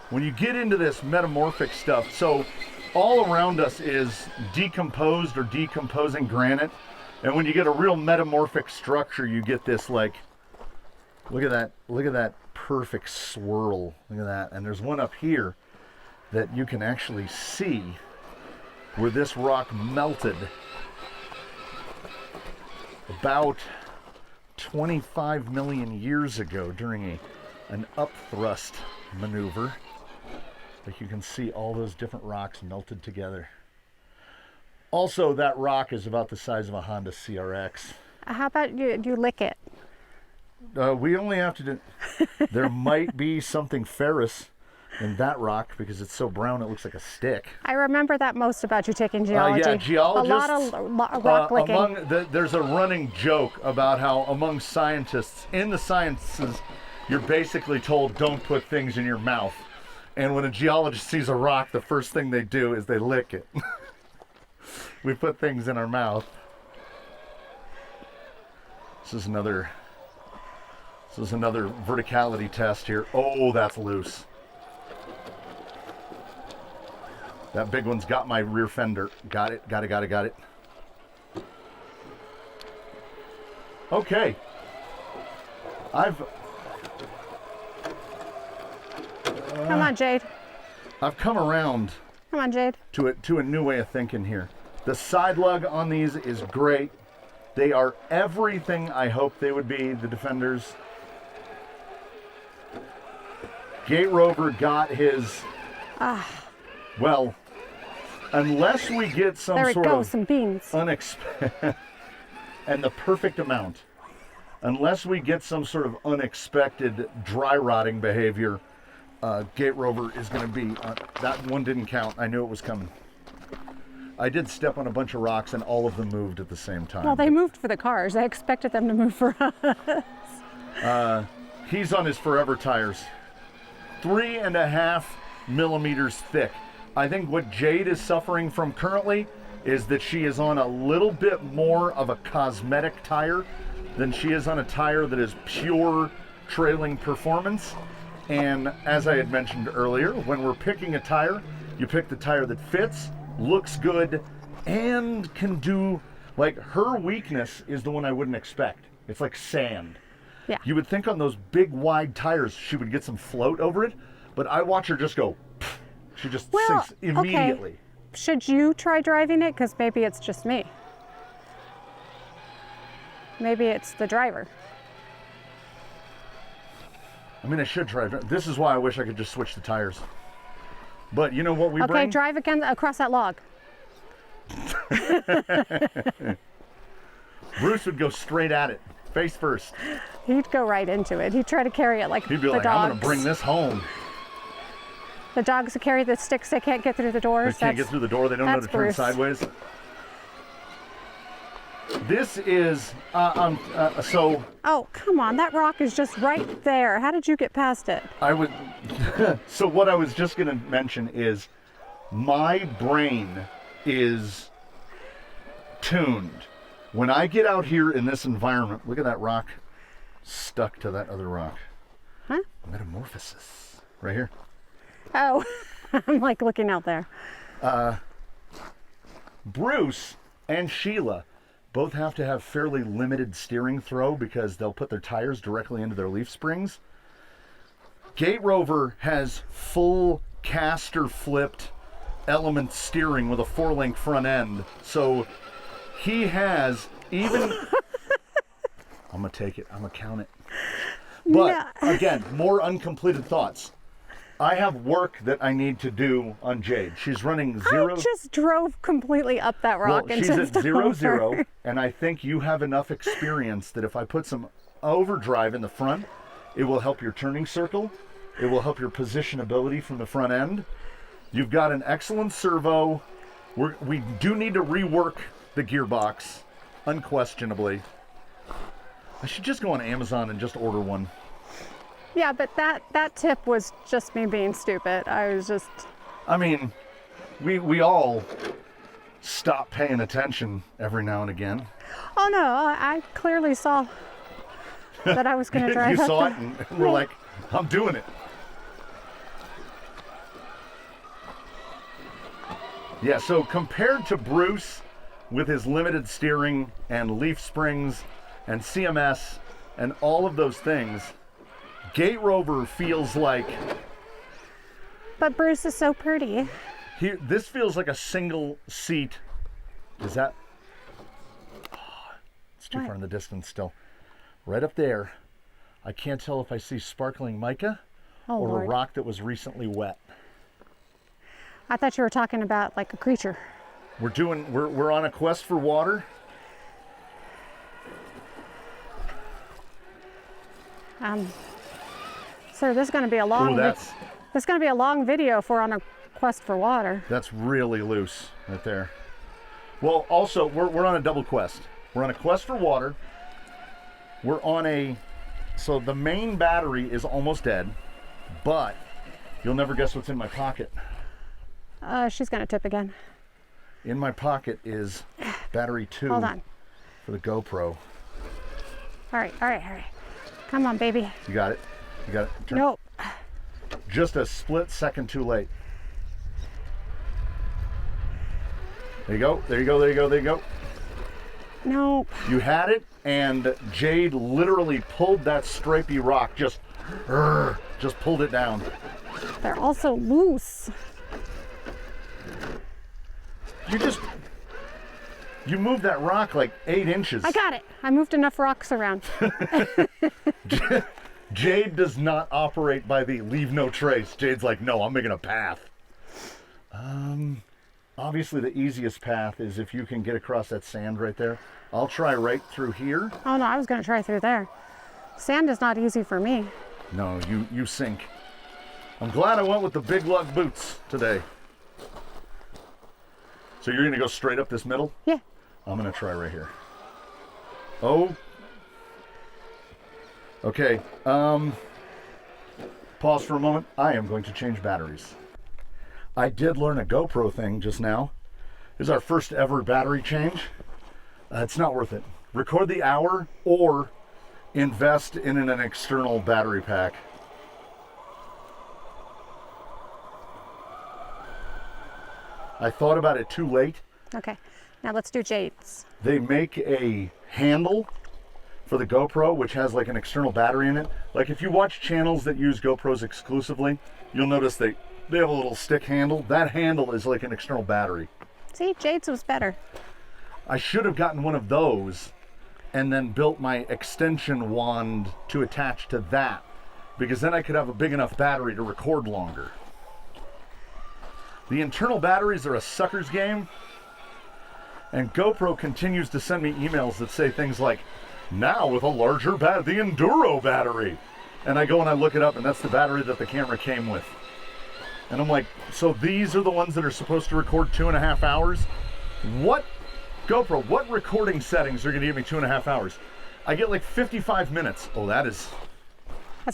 When you get into this metamorphic stuff, so all around us is decomposed or decomposing granite. And when you get a real metamorphic structure, you get this, like, look at that perfect swirl. Look at that. And there's one up here that you can actually see where this rock melted about 25 million years ago during an upthrust maneuver. Like, you can see all those different rocks melted together. Also, that rock is about the size of a Honda CRX. How about you lick it? We only have to do. There might be something ferrous in that rock because it's so brown it looks like a stick. I remember that most about you taking geology. Yeah, geologists. A lot of rock licking. There's a running joke about how among scientists, in the sciences, you're basically told don't put things in your mouth. And when a geologist sees a rock, the first thing they do is they lick it. We put things in our mouth. This is another verticality test here. Oh, that's loose. That big one's got my rear fender. Got it. Okay. Come on, Jade. I've come around. Come on, Jade. To a new way of thinking here. The side lug on these is great. They are everything I hoped they would be, the Defenders. Gate Rover got his. Well, unless we get some some beans. Unexpected and the perfect amount. Unless we get some sort of unexpected dry rotting behavior, Gate Rover is going to be. That one didn't count. I knew it was coming. I did step on a bunch of rocks and all of them moved at the same time. Well, they moved for the cars. I expected them to move for us. He's on his forever tires. 3.5 millimeters thick. I think what Jade is suffering from currently is that she is on a little bit more of a cosmetic tire than she is on a tire that is pure trailing performance. And as I had mentioned earlier, when we're picking a tire, you pick the tire that fits, looks good, and can do, like, her weakness is the one I wouldn't expect. It's like sand. Yeah. You would think on those big wide tires she would get some float over it, but I watch her just go, pff, she just sinks immediately. Okay. Should you try driving it? Because maybe it's just me. Maybe it's the driver. I mean, I should try. This is why I wish I could just switch the tires. But you know what we bring? Okay, drive again across that log. Bruce would go straight at it, face first. He'd go right into it. He'd try to carry it like He'd be the like, dogs. I'm going to bring this home. The dogs who carry the sticks, they can't get through the doors. They can't get through the door. They don't know to turn Bruce. sideways. This is, so Oh, come on. That rock is just right there. How did you get past it? I would, so what I was just going to mention is my brain is tuned. When I get out here in this environment, look at that rock stuck to that other rock. Huh? Metamorphosis. Right here. Oh, I'm like looking out there. Bruce and Sheila both have to have fairly limited steering throw because they'll put their tires directly into their leaf springs. Gate Rover has full caster flipped element steering with a 4-link front end. So he has even... I'm going to take it. I'm going to count it. But again, more uncompleted thoughts. I have work that I need to do on Jade. She's running 0. I just drove completely up that rock Well, and she's at tipped 0-0, over. and I think you have enough experience that if I put some overdrive in the front, it will help your turning circle. It will help your positionability from the front end. You've got an excellent servo. We do need to rework the gearbox, unquestionably. I should just go on Amazon and just order one. Yeah, but that tip was just me being stupid. I was just... I mean, we all stop paying attention every now and again. Oh no, I clearly saw that I was going to drive You up saw the- it and we're like, I'm doing it. Yeah, so compared to Bruce with his limited steering and leaf springs and CMS and all of those things, Gate Rover feels like... But Bruce is so pretty. This feels like a single seat. Is that... Oh, it's too What? far in the distance still. Right up there. I can't tell if I see sparkling mica or Lord. a rock that was recently wet. I thought you were talking about like a creature. We're on a quest for water. Sir, this is going to be a long. Ooh, this is going to be a long video if we're on a quest for water. That's really loose right there. Well, also, we're on a double quest. We're on a quest for water. We're on a... So the main battery is almost dead, but you'll never guess what's in my pocket. She's going to tip again. In my pocket is battery 2 Hold on. for the GoPro. All right. Come on, baby. You got it? You got it? Turn. Nope. Just a split second too late. There you go. There you go. There you go. There you go. Nope. You had it, and Jade literally pulled that stripy rock, just pulled it down. They're also loose. You moved that rock like 8 inches. I got it. I moved enough rocks around. Jade does not operate by the leave no trace. Jade's like, no, I'm making a path. Obviously the easiest path is if you can get across that sand right there. I'll try right through here. Oh no, I was going to try through there. Sand is not easy for me. No, you sink. I'm glad I went with the big lug boots today. So you're gonna go straight up this middle? Yeah. I'm gonna try right here. Oh. Okay, pause for a moment. I am going to change batteries. I did learn a GoPro thing just now. This is our first ever battery change. It's not worth it. Record the hour, or invest in an external battery pack. I thought about it too late. Okay, now let's do Jade's. They make a handle for the GoPro, which has like an external battery in it. Like if you watch channels that use GoPros exclusively, you'll notice they have a little stick handle. That handle is like an external battery. See, Jade's was better. I should have gotten one of those and then built my extension wand to attach to that, because then I could have a big enough battery to record longer. The internal batteries are a sucker's game, and GoPro continues to send me emails that say things like, now with a larger the Enduro battery. And I go and I look it up, and that's the battery that the camera came with. And I'm like, so these are the ones that are supposed to record 2.5 hours? What, GoPro, what recording settings are gonna give me 2.5 hours? I get like 55 minutes. Oh, that's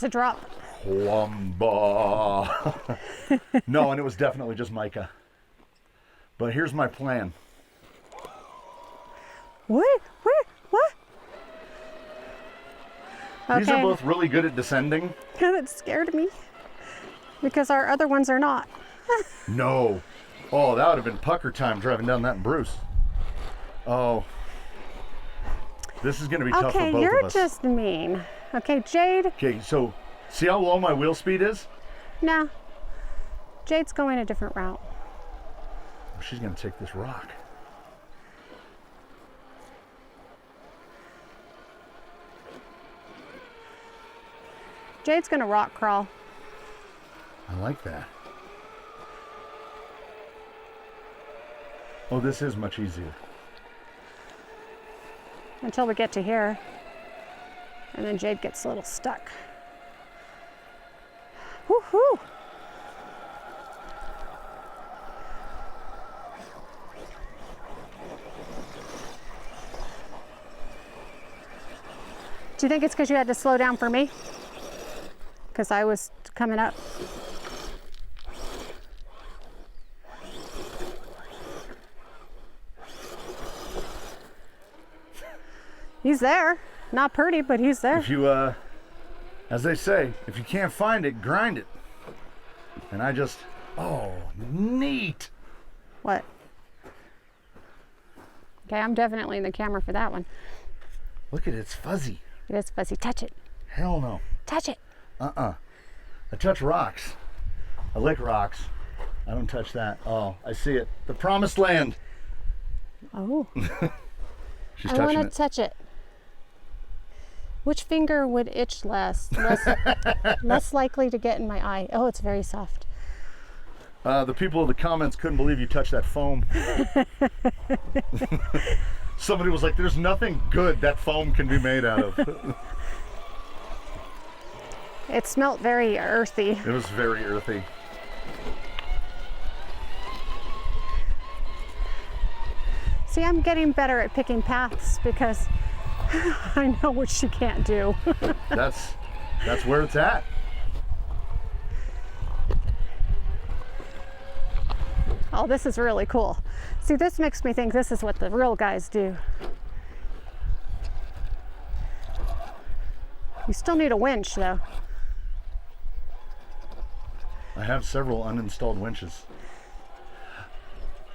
a drop. Wamba. No, and it was definitely just mica. But here's my plan. What? These are both really good at descending. That scared me because our other ones are not. No. Oh, that would have been pucker time driving down that in Bruce. Oh. This is going to be tough for both of us. Okay, you're just mean. Okay, Jade. Okay, so see how low my wheel speed is? No. Jade's going a different route. She's going to take this rock. Jade's gonna rock crawl. I like that. Oh, this is much easier. Until we get to here. And then Jade gets a little stuck. Woohoo! Do you think it's because you had to slow down for me? Because I was coming up. He's there. Not pretty, but he's there. If you, as they say, if you can't find it, grind it. And I just, oh, neat. What? Okay, I'm definitely in the camera for that one. Look at it, it's fuzzy. It is fuzzy. Touch it. Hell no. Touch it. I touch rocks. I lick rocks. I don't touch that. Oh, I see it. The promised land. Oh. She's I touching want it. to touch it. Which finger would itch less? Less likely to get in my eye. Oh, it's very soft. The people in the comments couldn't believe you touched that foam. Somebody was like, there's nothing good that foam can be made out of. It smelled very earthy. It was very earthy. See, I'm getting better at picking paths because I know what she can't do. That's where it's at. Oh, this is really cool. See, this makes me think this is what the real guys do. You still need a winch, though. I have several uninstalled winches.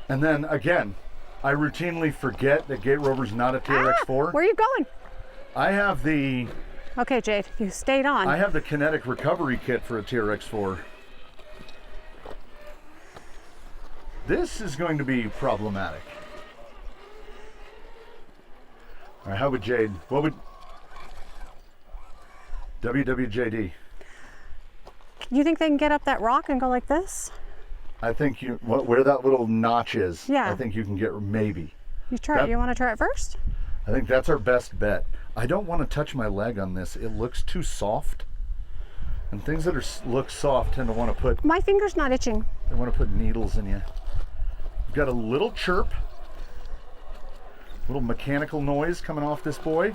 And then again, I routinely forget that Gate Rover's not a TRX4. Where are you going? I have the Okay, Jade, you stayed on. I have the kinetic recovery kit for a TRX4. This is going to be problematic. All right, how would Jade? What would WWJD? You think they can get up that rock and go like this? I think where that little notch is. Yeah. I think you can get maybe. You try it. You want to try it first? I think that's our best bet. I don't want to touch my leg on this. It looks too soft. And things that look soft tend to want to put. My finger's not itching. They want to put needles in you. We've got a little chirp, little mechanical noise coming off this boy.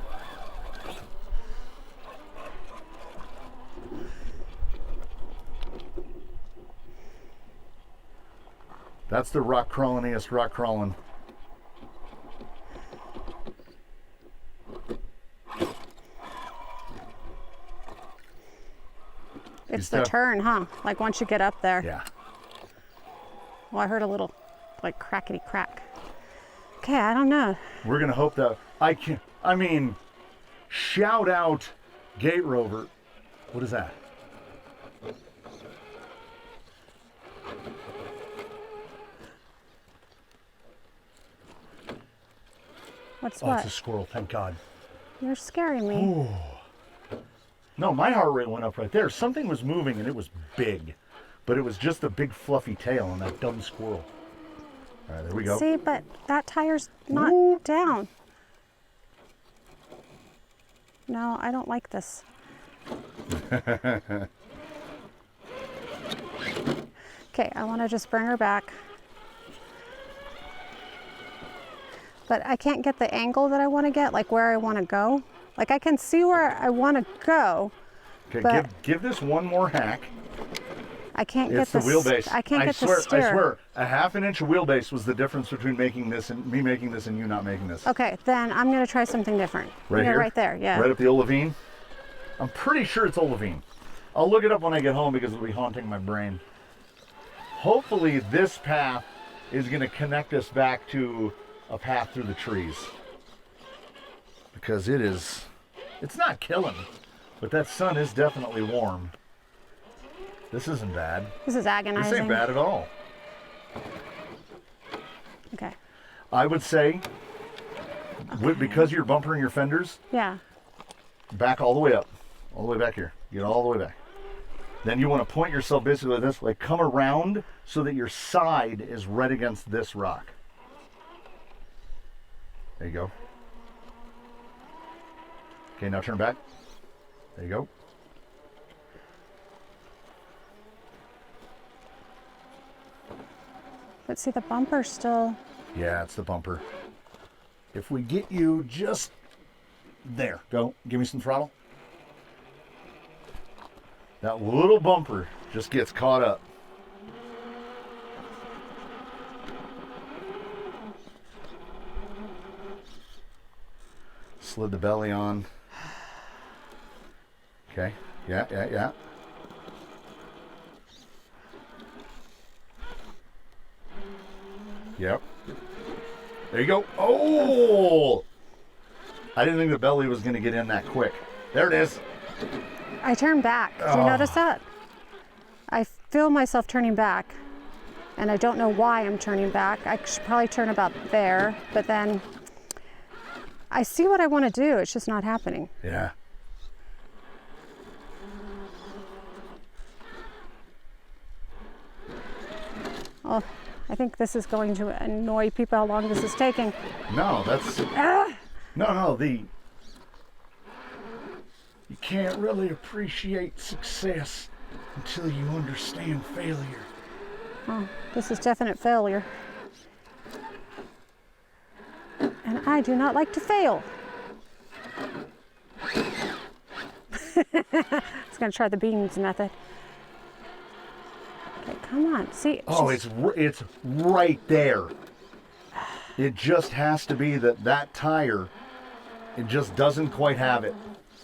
That's the rock crawlingest rock crawling. It's the turn, huh? Like once you get up there. Yeah. Well, I heard a little like crackety crack. Okay, I don't know. We're gonna hope that I mean, shout out Gate Rover. What is that? What's Oh, what? it's a squirrel, thank God. You're scaring me. No, my heart rate went up right there. Something was moving and it was big. But it was just a big fluffy tail on that dumb squirrel. All right, there we go. See, but that tire's not down. No, I don't like this. Okay, I want to just bring her back. But I can't get the angle that I want to get, like where I want to go. Like I can see where I want to go. Okay, but give this one more hack. I can't It's get the wheelbase. I can't get the steer. I swear, a ½ inch of wheelbase was the difference between making this and me making this and you not making this. Okay, then I'm going to try something different. Right here? Right there, yeah. Right up the olivine? I'm pretty sure it's olivine. I'll look it up when I get home because it'll be haunting my brain. Hopefully this path is going to connect us back to a path through the trees. Because it's not killing, but that sun is definitely warm. This isn't bad. This is agonizing. This ain't bad at all. Okay. I would say, because of your bumper and your fenders, Yeah. back all the way up. All the way back here. Get all the way back. Then you want to point yourself basically like this, like come around so that your side is right against this rock. There you go. Okay, now turn back. There you go. But see, the bumper's still... Yeah, it's the bumper. If we get you just there, go. Give me some throttle. That little bumper just gets caught up. Slid the belly on. Okay. Yeah. Yep. There you go. Oh! I didn't think the belly was going to get in that quick. There it is. I turned back. Did you notice that? I feel myself turning back, and I don't know why I'm turning back. I should probably turn about there, but then I see what I want to do. It's just not happening. Yeah. Oh, I think this is going to annoy people how long this is taking. No, that's... No, you can't really appreciate success until you understand failure. Oh, this is definite failure. And I do not like to fail. I was going to try the beans method. Okay, come on. See? Oh, it's right there. It just has to be that tire, it just doesn't quite have it.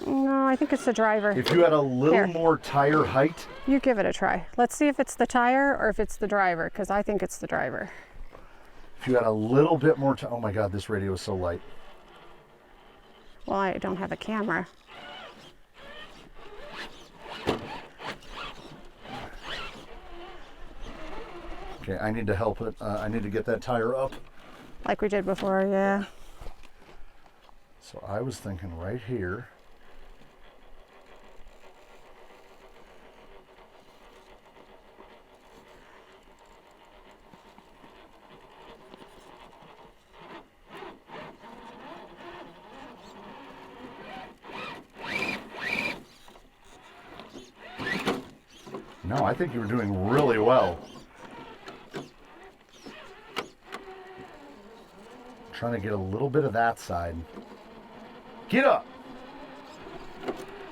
No, I think it's the driver. If you had a little more tire height. You give it a try. Let's see if it's the tire or if it's the driver, because I think it's the driver. If you had a little bit more oh my God, this radio is so light. Well, I don't have a camera. Okay, I need to help it. I need to get that tire up. Like we did before, yeah. So I was thinking right here. No, I think you were doing really well. Trying to get a little bit of that side. Get up!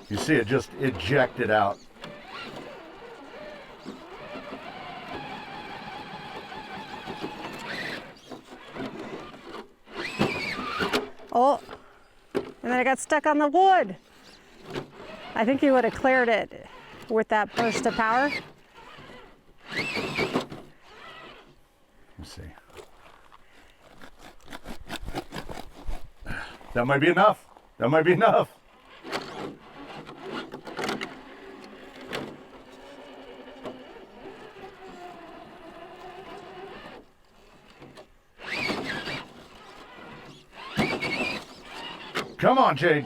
You see it just ejected out. Oh, and then I got stuck on the wood. I think you would have cleared it with that burst of power. Let's see. That might be enough. That might be enough. Come on, Jade.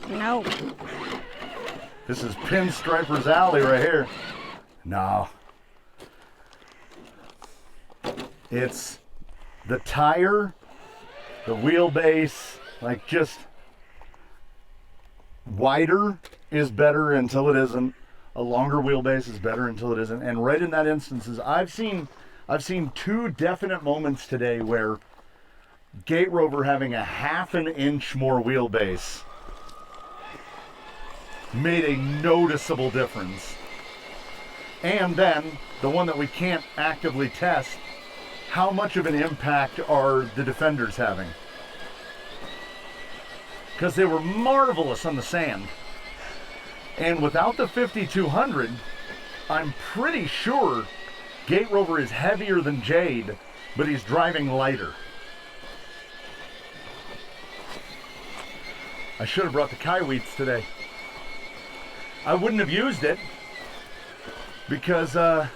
No. This is Pinstriper's alley right here. No. It's the tire, the wheelbase, like just wider is better until it isn't. A longer wheelbase is better until it isn't. And right in that instances, I've seen two definite moments today where Gate Rover having a half an inch more wheelbase made a noticeable difference. And then the one that we can't actively test, how much of an impact are the Defenders having? Because they were marvelous on the sand. And without the 5200, I'm pretty sure Gate Rover is heavier than Jade, but he's driving lighter. I should have brought the Kaiweets today. I wouldn't have used it because, how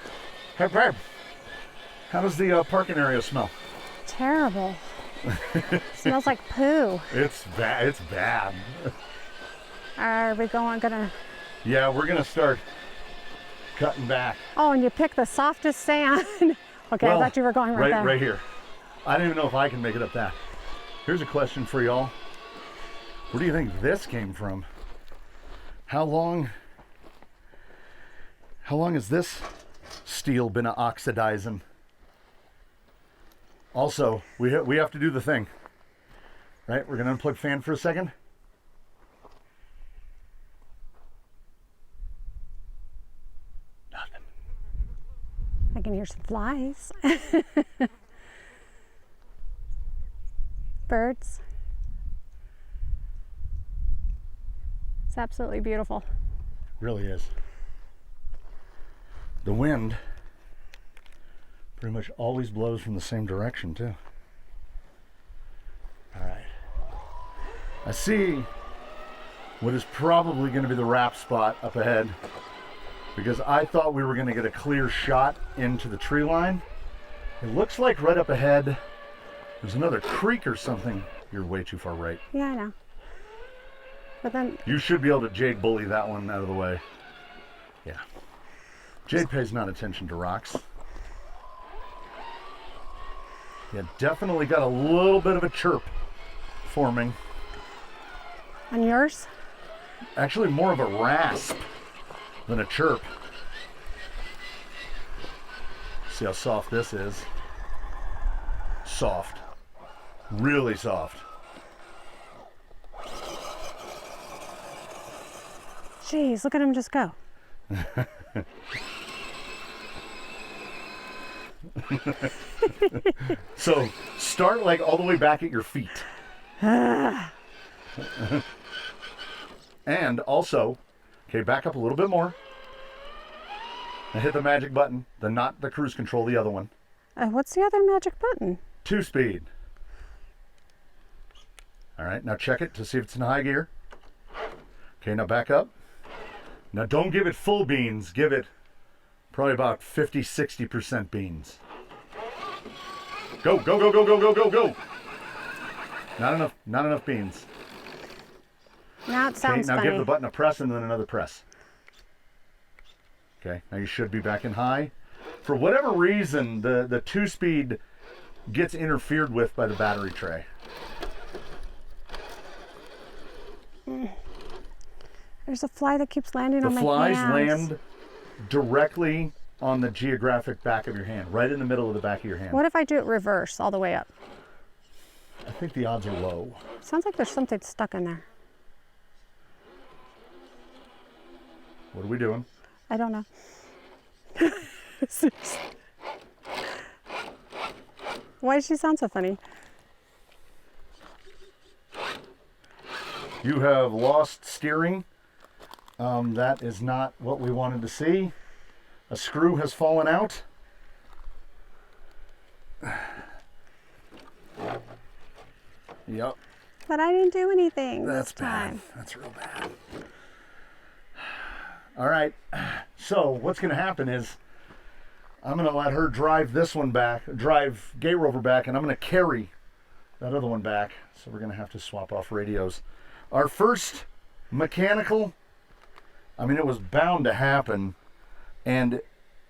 does the parking area smell? Terrible. Smells like poo. It's bad. It's bad. Are we gonna? Yeah, we're gonna start cutting back. Oh, and you picked the softest sand. Okay, Well, I thought you were going right there. Right here. I don't even know if I can make it up that. Here's a question for y'all. Where do you think this came from? How long has this steel been oxidizing? Also, we have to do the thing, right? We're gonna unplug fan for a second. Nothing. I can hear some flies. Birds. It's absolutely beautiful. Really is. The wind pretty much always blows from the same direction too. All right. I see what is probably going to be the wrap spot up ahead, because I thought we were going to get a clear shot into the tree line. It looks like right up ahead there's another creek or something. You're way too far right. Yeah, I know. But then You should be able to Jade bully that one out of the way. Yeah. Jade pays not attention to rocks. Yeah, definitely got a little bit of a chirp forming. on yours? Actually more of a rasp than a chirp. See how soft this is? Soft. Really soft. Jeez, look at him just go. So start like all the way back at your feet. And also, okay, back up a little bit more. And hit the magic button. Not the cruise control, the other one. What's the other magic button? 2-speed. All right, now check it to see if it's in high gear. Okay, now back up. Now don't give it full beans. Give it probably about 50-60% beans. Go, go, go, go, go, go, go, go. Not enough beans. Now it sounds now funny. give the button a press and then another press. Okay, now you should be back in high. For whatever reason, the 2-speed gets interfered with by the battery tray. There's a fly that keeps landing on The my flies hands. land directly on the geographic back of your hand, right in the middle of the back of your hand. What if I do it reverse all the way up? I think the odds are low. Sounds like there's something stuck in there. What are we doing? I don't know. Seriously. Why does she sound so funny? You have lost steering. That is not what we wanted to see. A screw has fallen out. Yep. But I didn't do anything That's this time. bad. That's real bad. All right. So what's going to happen is I'm going to let her drive this one back, drive Gate Rover back, and I'm going to carry that other one back. So we're going to have to swap off radios. Our first mechanical, I mean, it was bound to happen. And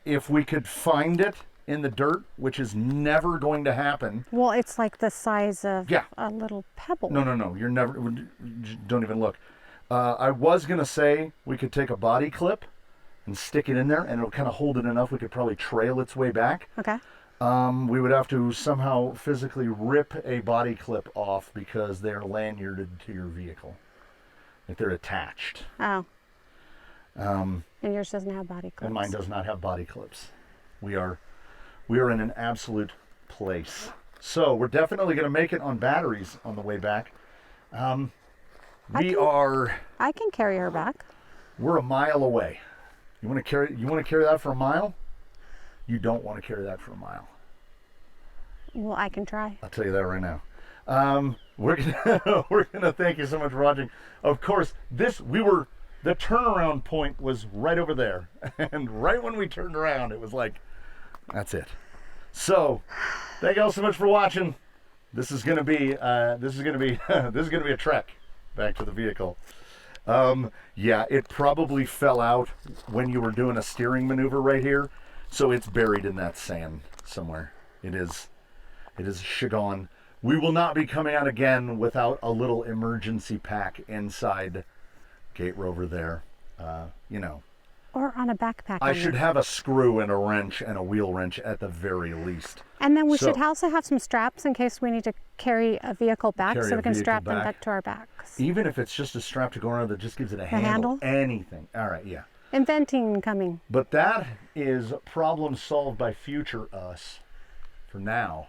if we could find it in the dirt, which is never going to happen. Well, it's like the size of a little pebble. No. You're never, don't even look. I was going to say we could take a body clip and stick it in there, and it'll kind of hold it enough we could probably trail its way back. Okay. We would have to somehow physically rip a body clip off because they're lanyarded to your vehicle. Like they're attached. Oh. And yours doesn't have body clips. And mine does not have body clips. We are in an absolute place. So we're definitely going to make it on batteries on the way back. I can carry her back. We're a mile away. You want to carry that for a mile? You don't want to carry that for a mile. Well, I can try. I'll tell you that right now. We're gonna thank you so much for watching. Of course, the turnaround point was right over there, and right when we turned around, it was like, that's it. So, thank you all so much for watching. This is gonna be a trek back to the vehicle. Yeah, it probably fell out when you were doing a steering maneuver right here, so it's buried in that sand somewhere. It is gone. We will not be coming out again without a little emergency pack inside Gate Rover there. Or on a backpack. I should have a screw and a wrench and a wheel wrench at the very least. And then we should also have some straps in case we need to carry a vehicle back, so we can strap them back to our backs. Even if it's just a strap to go around that just gives it a handle. Anything. All right, yeah. Inventing coming. But that is problem solved by future us. For now,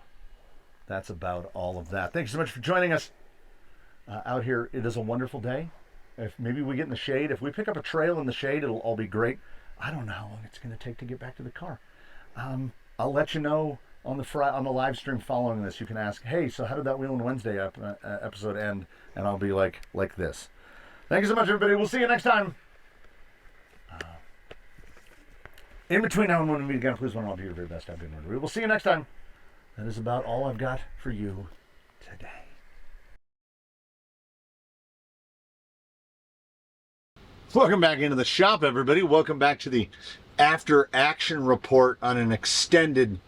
that's about all of that. Thank you so much for joining us out here. It is a wonderful day. If maybe we get in the shade, if we pick up a trail in the shade, it'll all be great. I don't know how long it's going to take to get back to the car. I'll let you know on the live stream following this. You can ask, hey, so how did that Wheelin' Wednesday episode end? And I'll be like this. Thank you so much, everybody. We'll see you next time. In between now and when we meet again, please want to all do your very best. Have a good one. We will see you next time. That is about all I've got for you today. Welcome back into the shop, everybody. Welcome back to the after action report on an extended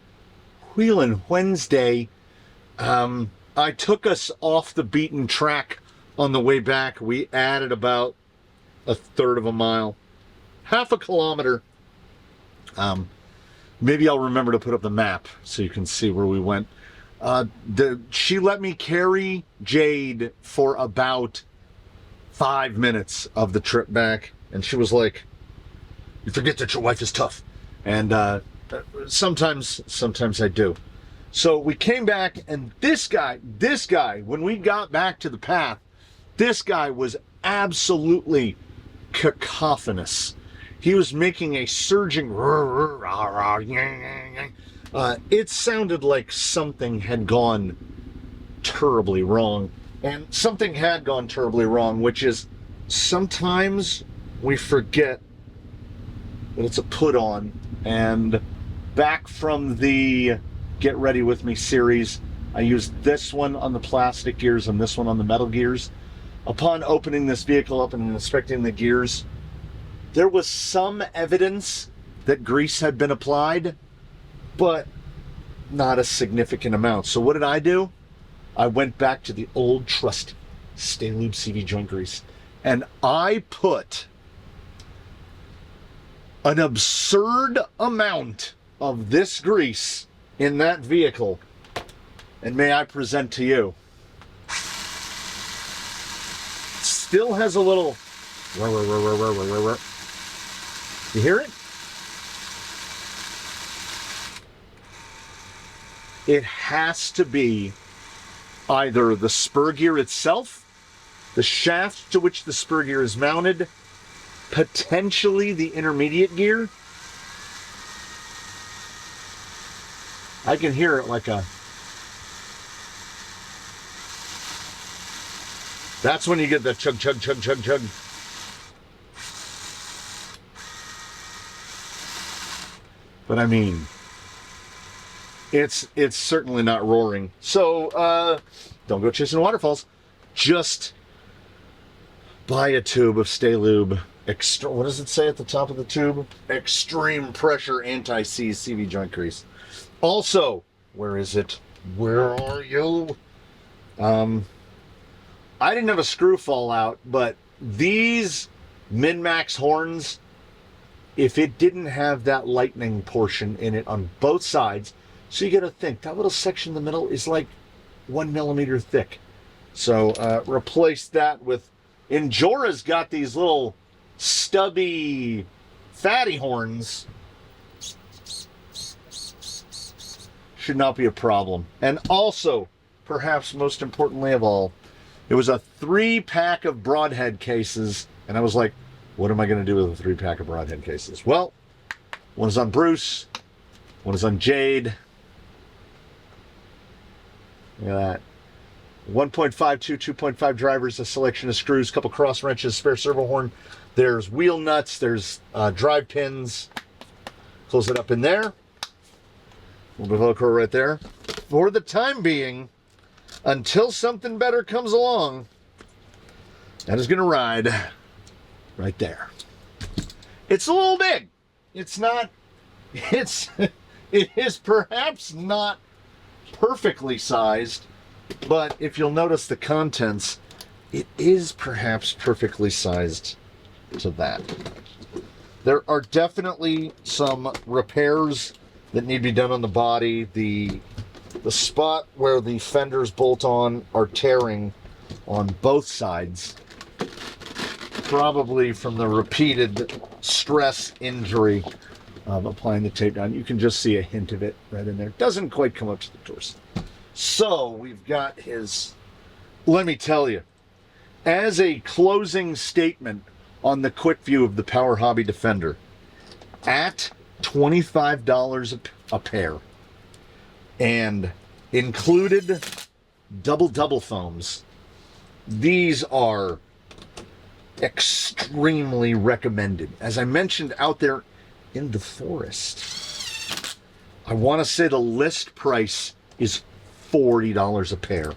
Wheelin' Wednesday. I took us off the beaten track on the way back. We added about a third of a mile, half a kilometer. Maybe I'll remember to put up the map so you can see where we went. She let me carry Jade for about 5 minutes of the trip back, and she was like, you forget that your wife is tough. And sometimes I do. So we came back, and this guy, when we got back to the path, this guy was absolutely cacophonous. He was making a surging it sounded like something had gone terribly wrong. And something had gone terribly wrong, which is sometimes we forget that it's a put on. And back from the Get Ready With Me series, I used this one on the plastic gears and this one on the metal gears. Upon opening this vehicle up and inspecting the gears, there was some evidence that grease had been applied, but not a significant amount. So what did I do? I went back to the old trusty Stay Lube CV joint grease, and I put an absurd amount of this grease in that vehicle, and may I present to you, still has a little, you hear it? it has to be either the spur gear itself, the shaft to which the spur gear is mounted, potentially the intermediate gear. I can hear it like a... That's when you get the chug, chug, chug, chug, chug. But I mean, it's certainly not roaring. So don't go chasing waterfalls. Just buy a tube of Stay Lube. What does it say at the top of the tube? Extreme pressure anti-seize CV joint grease. Also, where is it? Where are you? I didn't have a screw fall out, but these Min-Max horns, if it didn't have that lightning portion in it on both sides, so you got to think, that little section in the middle is like 1 millimeter thick. So replace that with... Injora's got these little stubby, fatty horns. Should not be a problem. And also, perhaps most importantly of all, it was a 3-pack of broadhead cases, and I was like, what am I going to do with a 3-pack of broadhead cases? Well, one is on Bruce, one is on Jade. Look at that. 1.52, 2.5 drivers, a selection of screws, couple cross wrenches, spare servo horn. There's wheel nuts, there's drive pins. Close it up in there. A little bit of Velcro right there. For the time being, until something better comes along, that is going to ride right there. It's a little big. It's not, it is perhaps not perfectly sized, but if you'll notice the contents, it is perhaps perfectly sized to that. There are definitely some repairs that need to be done on the body. The spot where the fenders bolt on are tearing on both sides, probably from the repeated stress injury of applying the tape down. You can just see a hint of it right in there. Doesn't quite come up to the torso. So we've got his... Let me tell you, as a closing statement on the quick view of the Power Hobby Defender, at $25 a pair, and included double foams, these are extremely recommended. As I mentioned, out there in the forest, I want to say the list price is $40 a pair,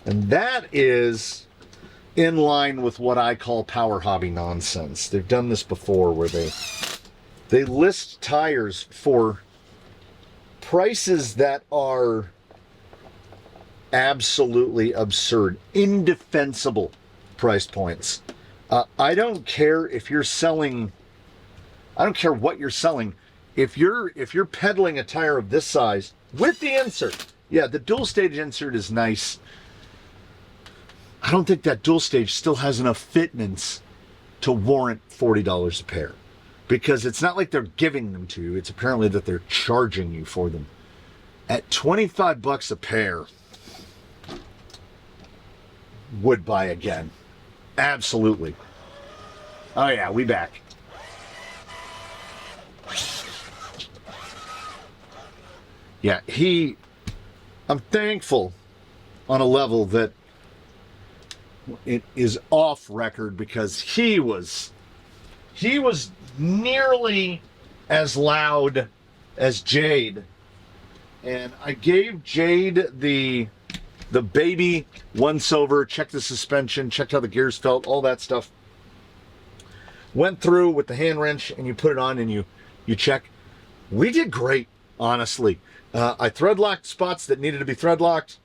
and that is in line with what I call Power Hobby nonsense. They've done this before where they list tires for prices that are absolutely absurd, indefensible price points. I don't care if you're selling, I don't care what you're selling. If you're peddling a tire of this size with the insert, yeah, the dual stage insert is nice. I don't think that dual stage still has enough fitments to warrant $40 a pair, because it's not like they're giving them to you. It's apparently that they're charging you for them. At $25 a pair, would buy again. Absolutely. Oh yeah, we back. Yeah, I'm thankful on a level that it is off record, because he was nearly as loud as Jade. And I gave Jade the baby once over, checked the suspension, checked how the gears felt, all that stuff. Went through with the hand wrench, and you put it on and you check. We did great, honestly. I thread locked spots that needed to be thread locked.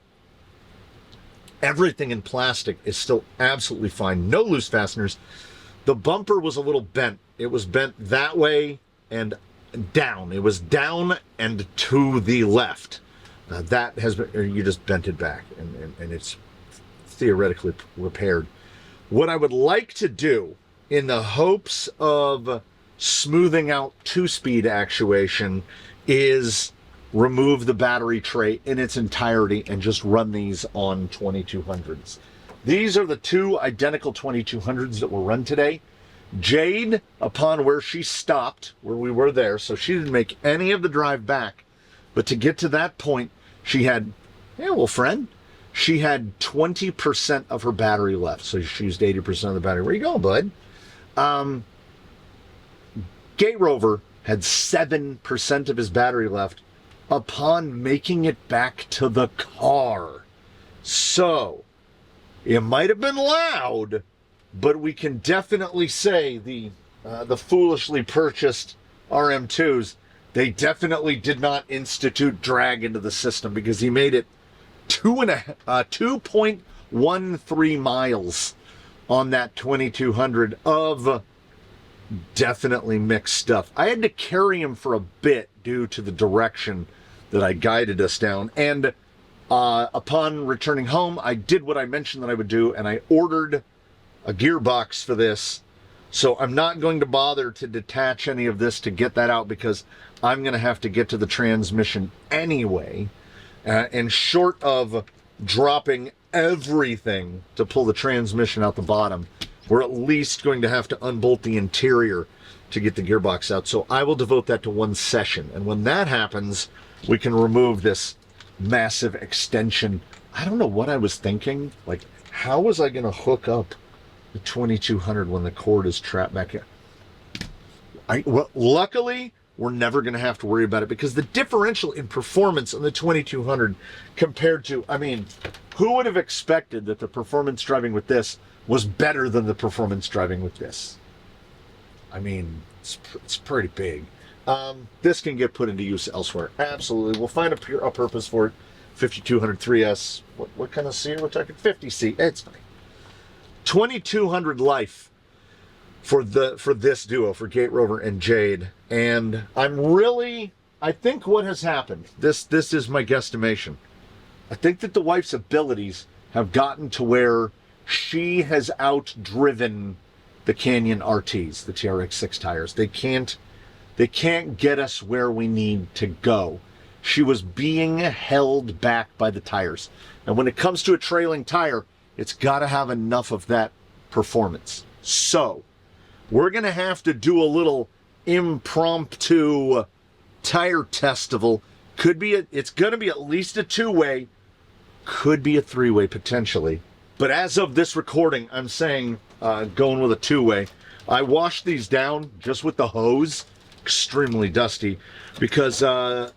Everything in plastic is still absolutely fine. No loose fasteners. The bumper was a little bent. It was bent that way and down. It was down and to the left. That has been, you just bent it back, and it's theoretically repaired. What I would like to do, in the hopes of smoothing out two-speed actuation, is remove the battery tray in its entirety and just run these on 2200s. These are the two identical 2200s that were run today. Jade, upon where she stopped, where we were there, so she didn't make any of the drive back. But to get to that point, she had, yeah, well, friend, she had 20% of her battery left. So she used 80% of the battery. Where you going, bud? Gate Rover had 7% of his battery left upon making it back to the car. So it might have been loud, but we can definitely say the foolishly purchased RM2s, they definitely did not institute drag into the system, because he made it 2.13 miles on that 2200 of definitely mixed stuff. I had to carry him for a bit due to the direction that I guided us down. And upon returning home, I did what I mentioned that I would do, and I ordered a gearbox for this. So I'm not going to bother to detach any of this to get that out, because I'm going to have to get to the transmission anyway. And short of dropping everything to pull the transmission out the bottom, we're at least going to have to unbolt the interior to get the gearbox out. So I will devote that to one session. And when that happens, we can remove this massive extension. I don't know what I was thinking. Like, how was I going to hook up the 2200 when the cord is trapped back here? Well, luckily, we're never going to have to worry about it, because the differential in performance on the 2200 compared to, I mean, who would have expected that the performance driving with this was better than the performance driving with this? I mean, it's pretty big. This can get put into use elsewhere. Absolutely. We'll find a purpose for it. 5200 3S. What kind of C are we talking? 50C. It's fine. 2200 life for this duo, for Gate Rover and Jade. And I think what has happened, this is my guesstimation. I think that the wife's abilities have gotten to where she has outdriven the Canyon RTs, the TRX6 tires. They can't get us where we need to go. She was being held back by the tires. And when it comes to a trailing tire, it's got to have enough of that performance. So we're going to have to do a little impromptu tire testival. It's going to be at least a two-way, could be a three-way potentially. But as of this recording, I'm saying going with a two-way. I washed these down just with the hose, extremely dusty, because the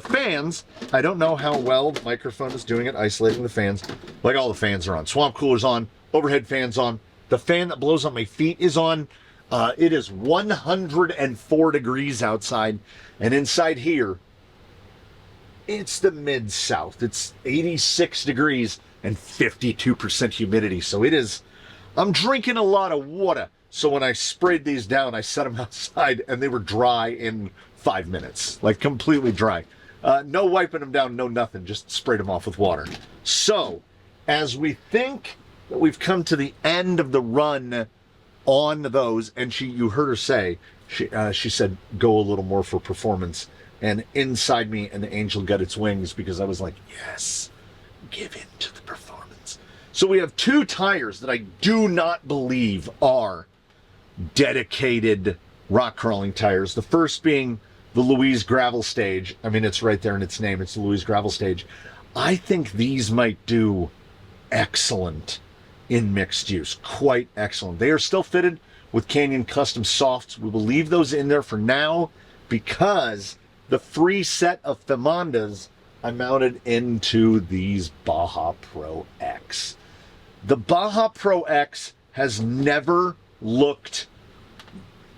fans, I don't know how well the microphone is doing it, isolating the fans. Like, all the fans are on. Swamp cooler's on, overhead fan's on. The fan that blows on my feet is on. It is 104 degrees outside, and inside here, it's the mid-south. It's 86 degrees and 52% humidity. So it is, I'm drinking a lot of water. So when I sprayed these down, I set them outside, and they were dry in 5 minutes, like completely dry. No wiping them down, no nothing, just sprayed them off with water. So as we think that we've come to the end of the run on those, and you heard her say, she said, go a little more for performance. And inside me, an angel got its wings, because I was like, yes, give in to the performance. So we have two tires that I do not believe are dedicated rock crawling tires. The first being the Louise Gravel Stage. I mean, it's right there in its name. It's the Louise Gravel Stage. I think these might do excellent in mixed use. Quite excellent. They are still fitted with Canyon Custom Softs. We will leave those in there for now, because the free set of Femondas I mounted into these Baja Pro X. The Baja Pro X has never looked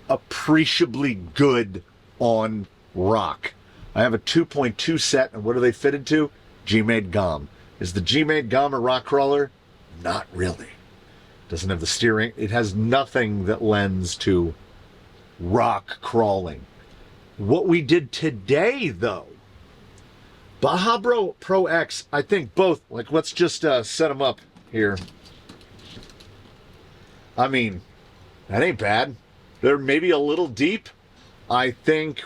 appreciably good on rock. I have a 2.2 set, and what are they fitted to? G-Made GOM. Is the G-Made GOM a rock crawler? Not really. Doesn't have the steering. It has nothing that lends to rock crawling. What we did today, though, Baja Pro X, I think both, like, let's just set them up here. I mean, that ain't bad. They're maybe a little deep. I think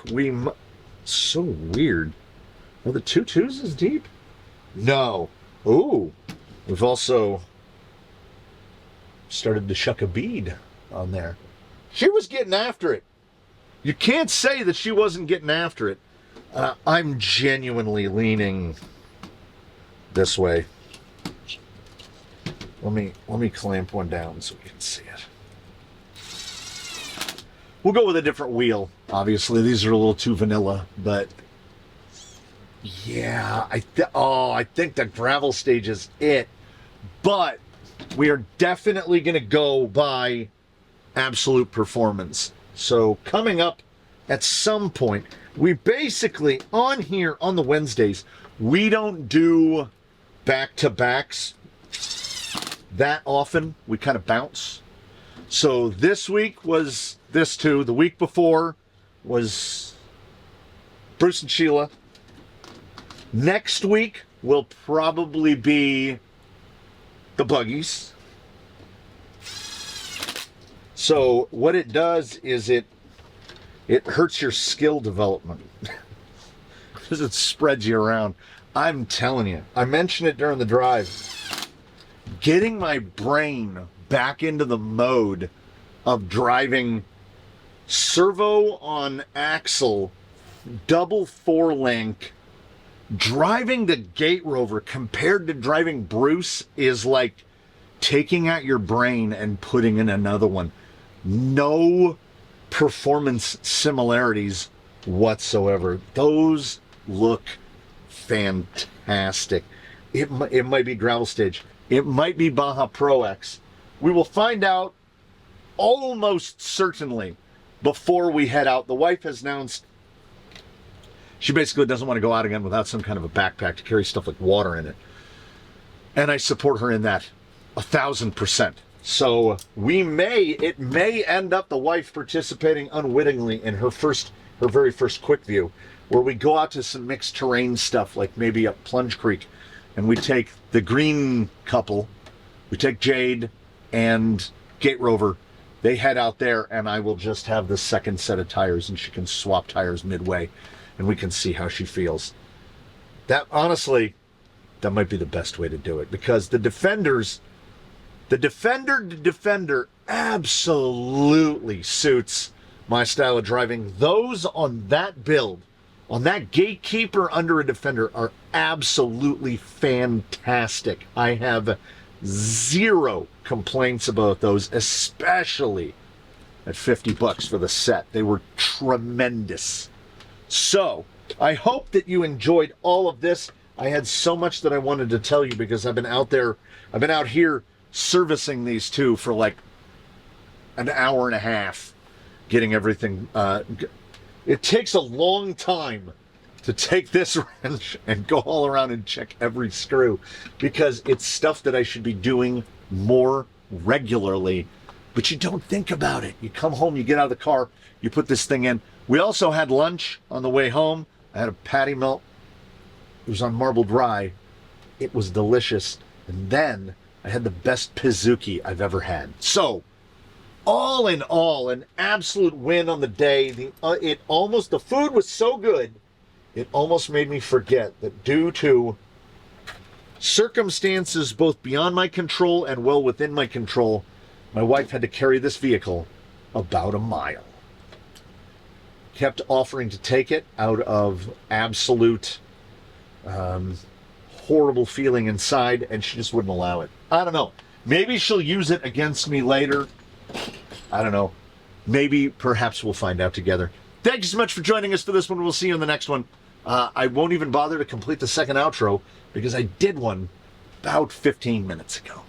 so weird. Well, the 2.2s is deep? No. Ooh. We've also started to shuck a bead on there. She was getting after it. You can't say that she wasn't getting after it. I'm genuinely leaning this way. Let me clamp one down so we can see it. We'll go with a different wheel. Obviously, these are a little too vanilla, but yeah, I think the gravel stage is it. But we are definitely going to go by absolute performance. So coming up at some point, we basically on here on the Wednesdays, we don't do back-to-backs that often. We kind of bounce. So this week was this two. The week before was Bruce and Sheila. Next week will probably be the buggies. So what it does is it hurts your skill development because it spreads you around. I'm telling you, I mentioned it during the drive. Getting my brain back into the mode of driving servo on axle, double 4-link, driving the Gate Rover compared to driving Bruce is like taking out your brain and putting in another one. No performance similarities whatsoever. Those look fantastic. It might be gravel stage. It might be Baja Pro X. We will find out almost certainly before we head out. The wife has announced she basically doesn't want to go out again without some kind of a backpack to carry stuff like water in it. And I support her in that 1,000%. So it may end up the wife participating unwittingly in her very first quick view, where we go out to some mixed terrain stuff, like maybe up Plunge Creek, and we take the green couple, we take Jade and Gate Rover, they head out there, and I will just have the second set of tires, and she can swap tires midway, and we can see how she feels. That, honestly, that might be the best way to do it, because the Defender absolutely suits my style of driving. Those on that build, on that Gatekeeper under a Defender, are absolutely fantastic. I have zero complaints about those, especially at $50 for the set. They were tremendous. So I hope that you enjoyed all of this. I had so much that I wanted to tell you because I've been out here servicing these two for like an hour and a half, getting everything. It takes a long time to take this wrench and go all around and check every screw, because it's stuff that I should be doing more regularly, but you don't think about it. You come home, you get out of the car, you put this thing in. We also had lunch on the way home. I had a patty melt. It was on marbled rye. It was delicious. And then I had the best Pizookie I've ever had. So, all in all, an absolute win on the day. The food was so good, it almost made me forget that due to circumstances both beyond my control and well within my control, my wife had to carry this vehicle about a mile. Kept offering to take it out of absolute horrible feeling inside, and she just wouldn't allow it. I don't know. Maybe she'll use it against me later. I don't know. Maybe, perhaps we'll find out together. Thank you so much for joining us for this one. We'll see you in the next one. I won't even bother to complete the second outro because I did one about 15 minutes ago.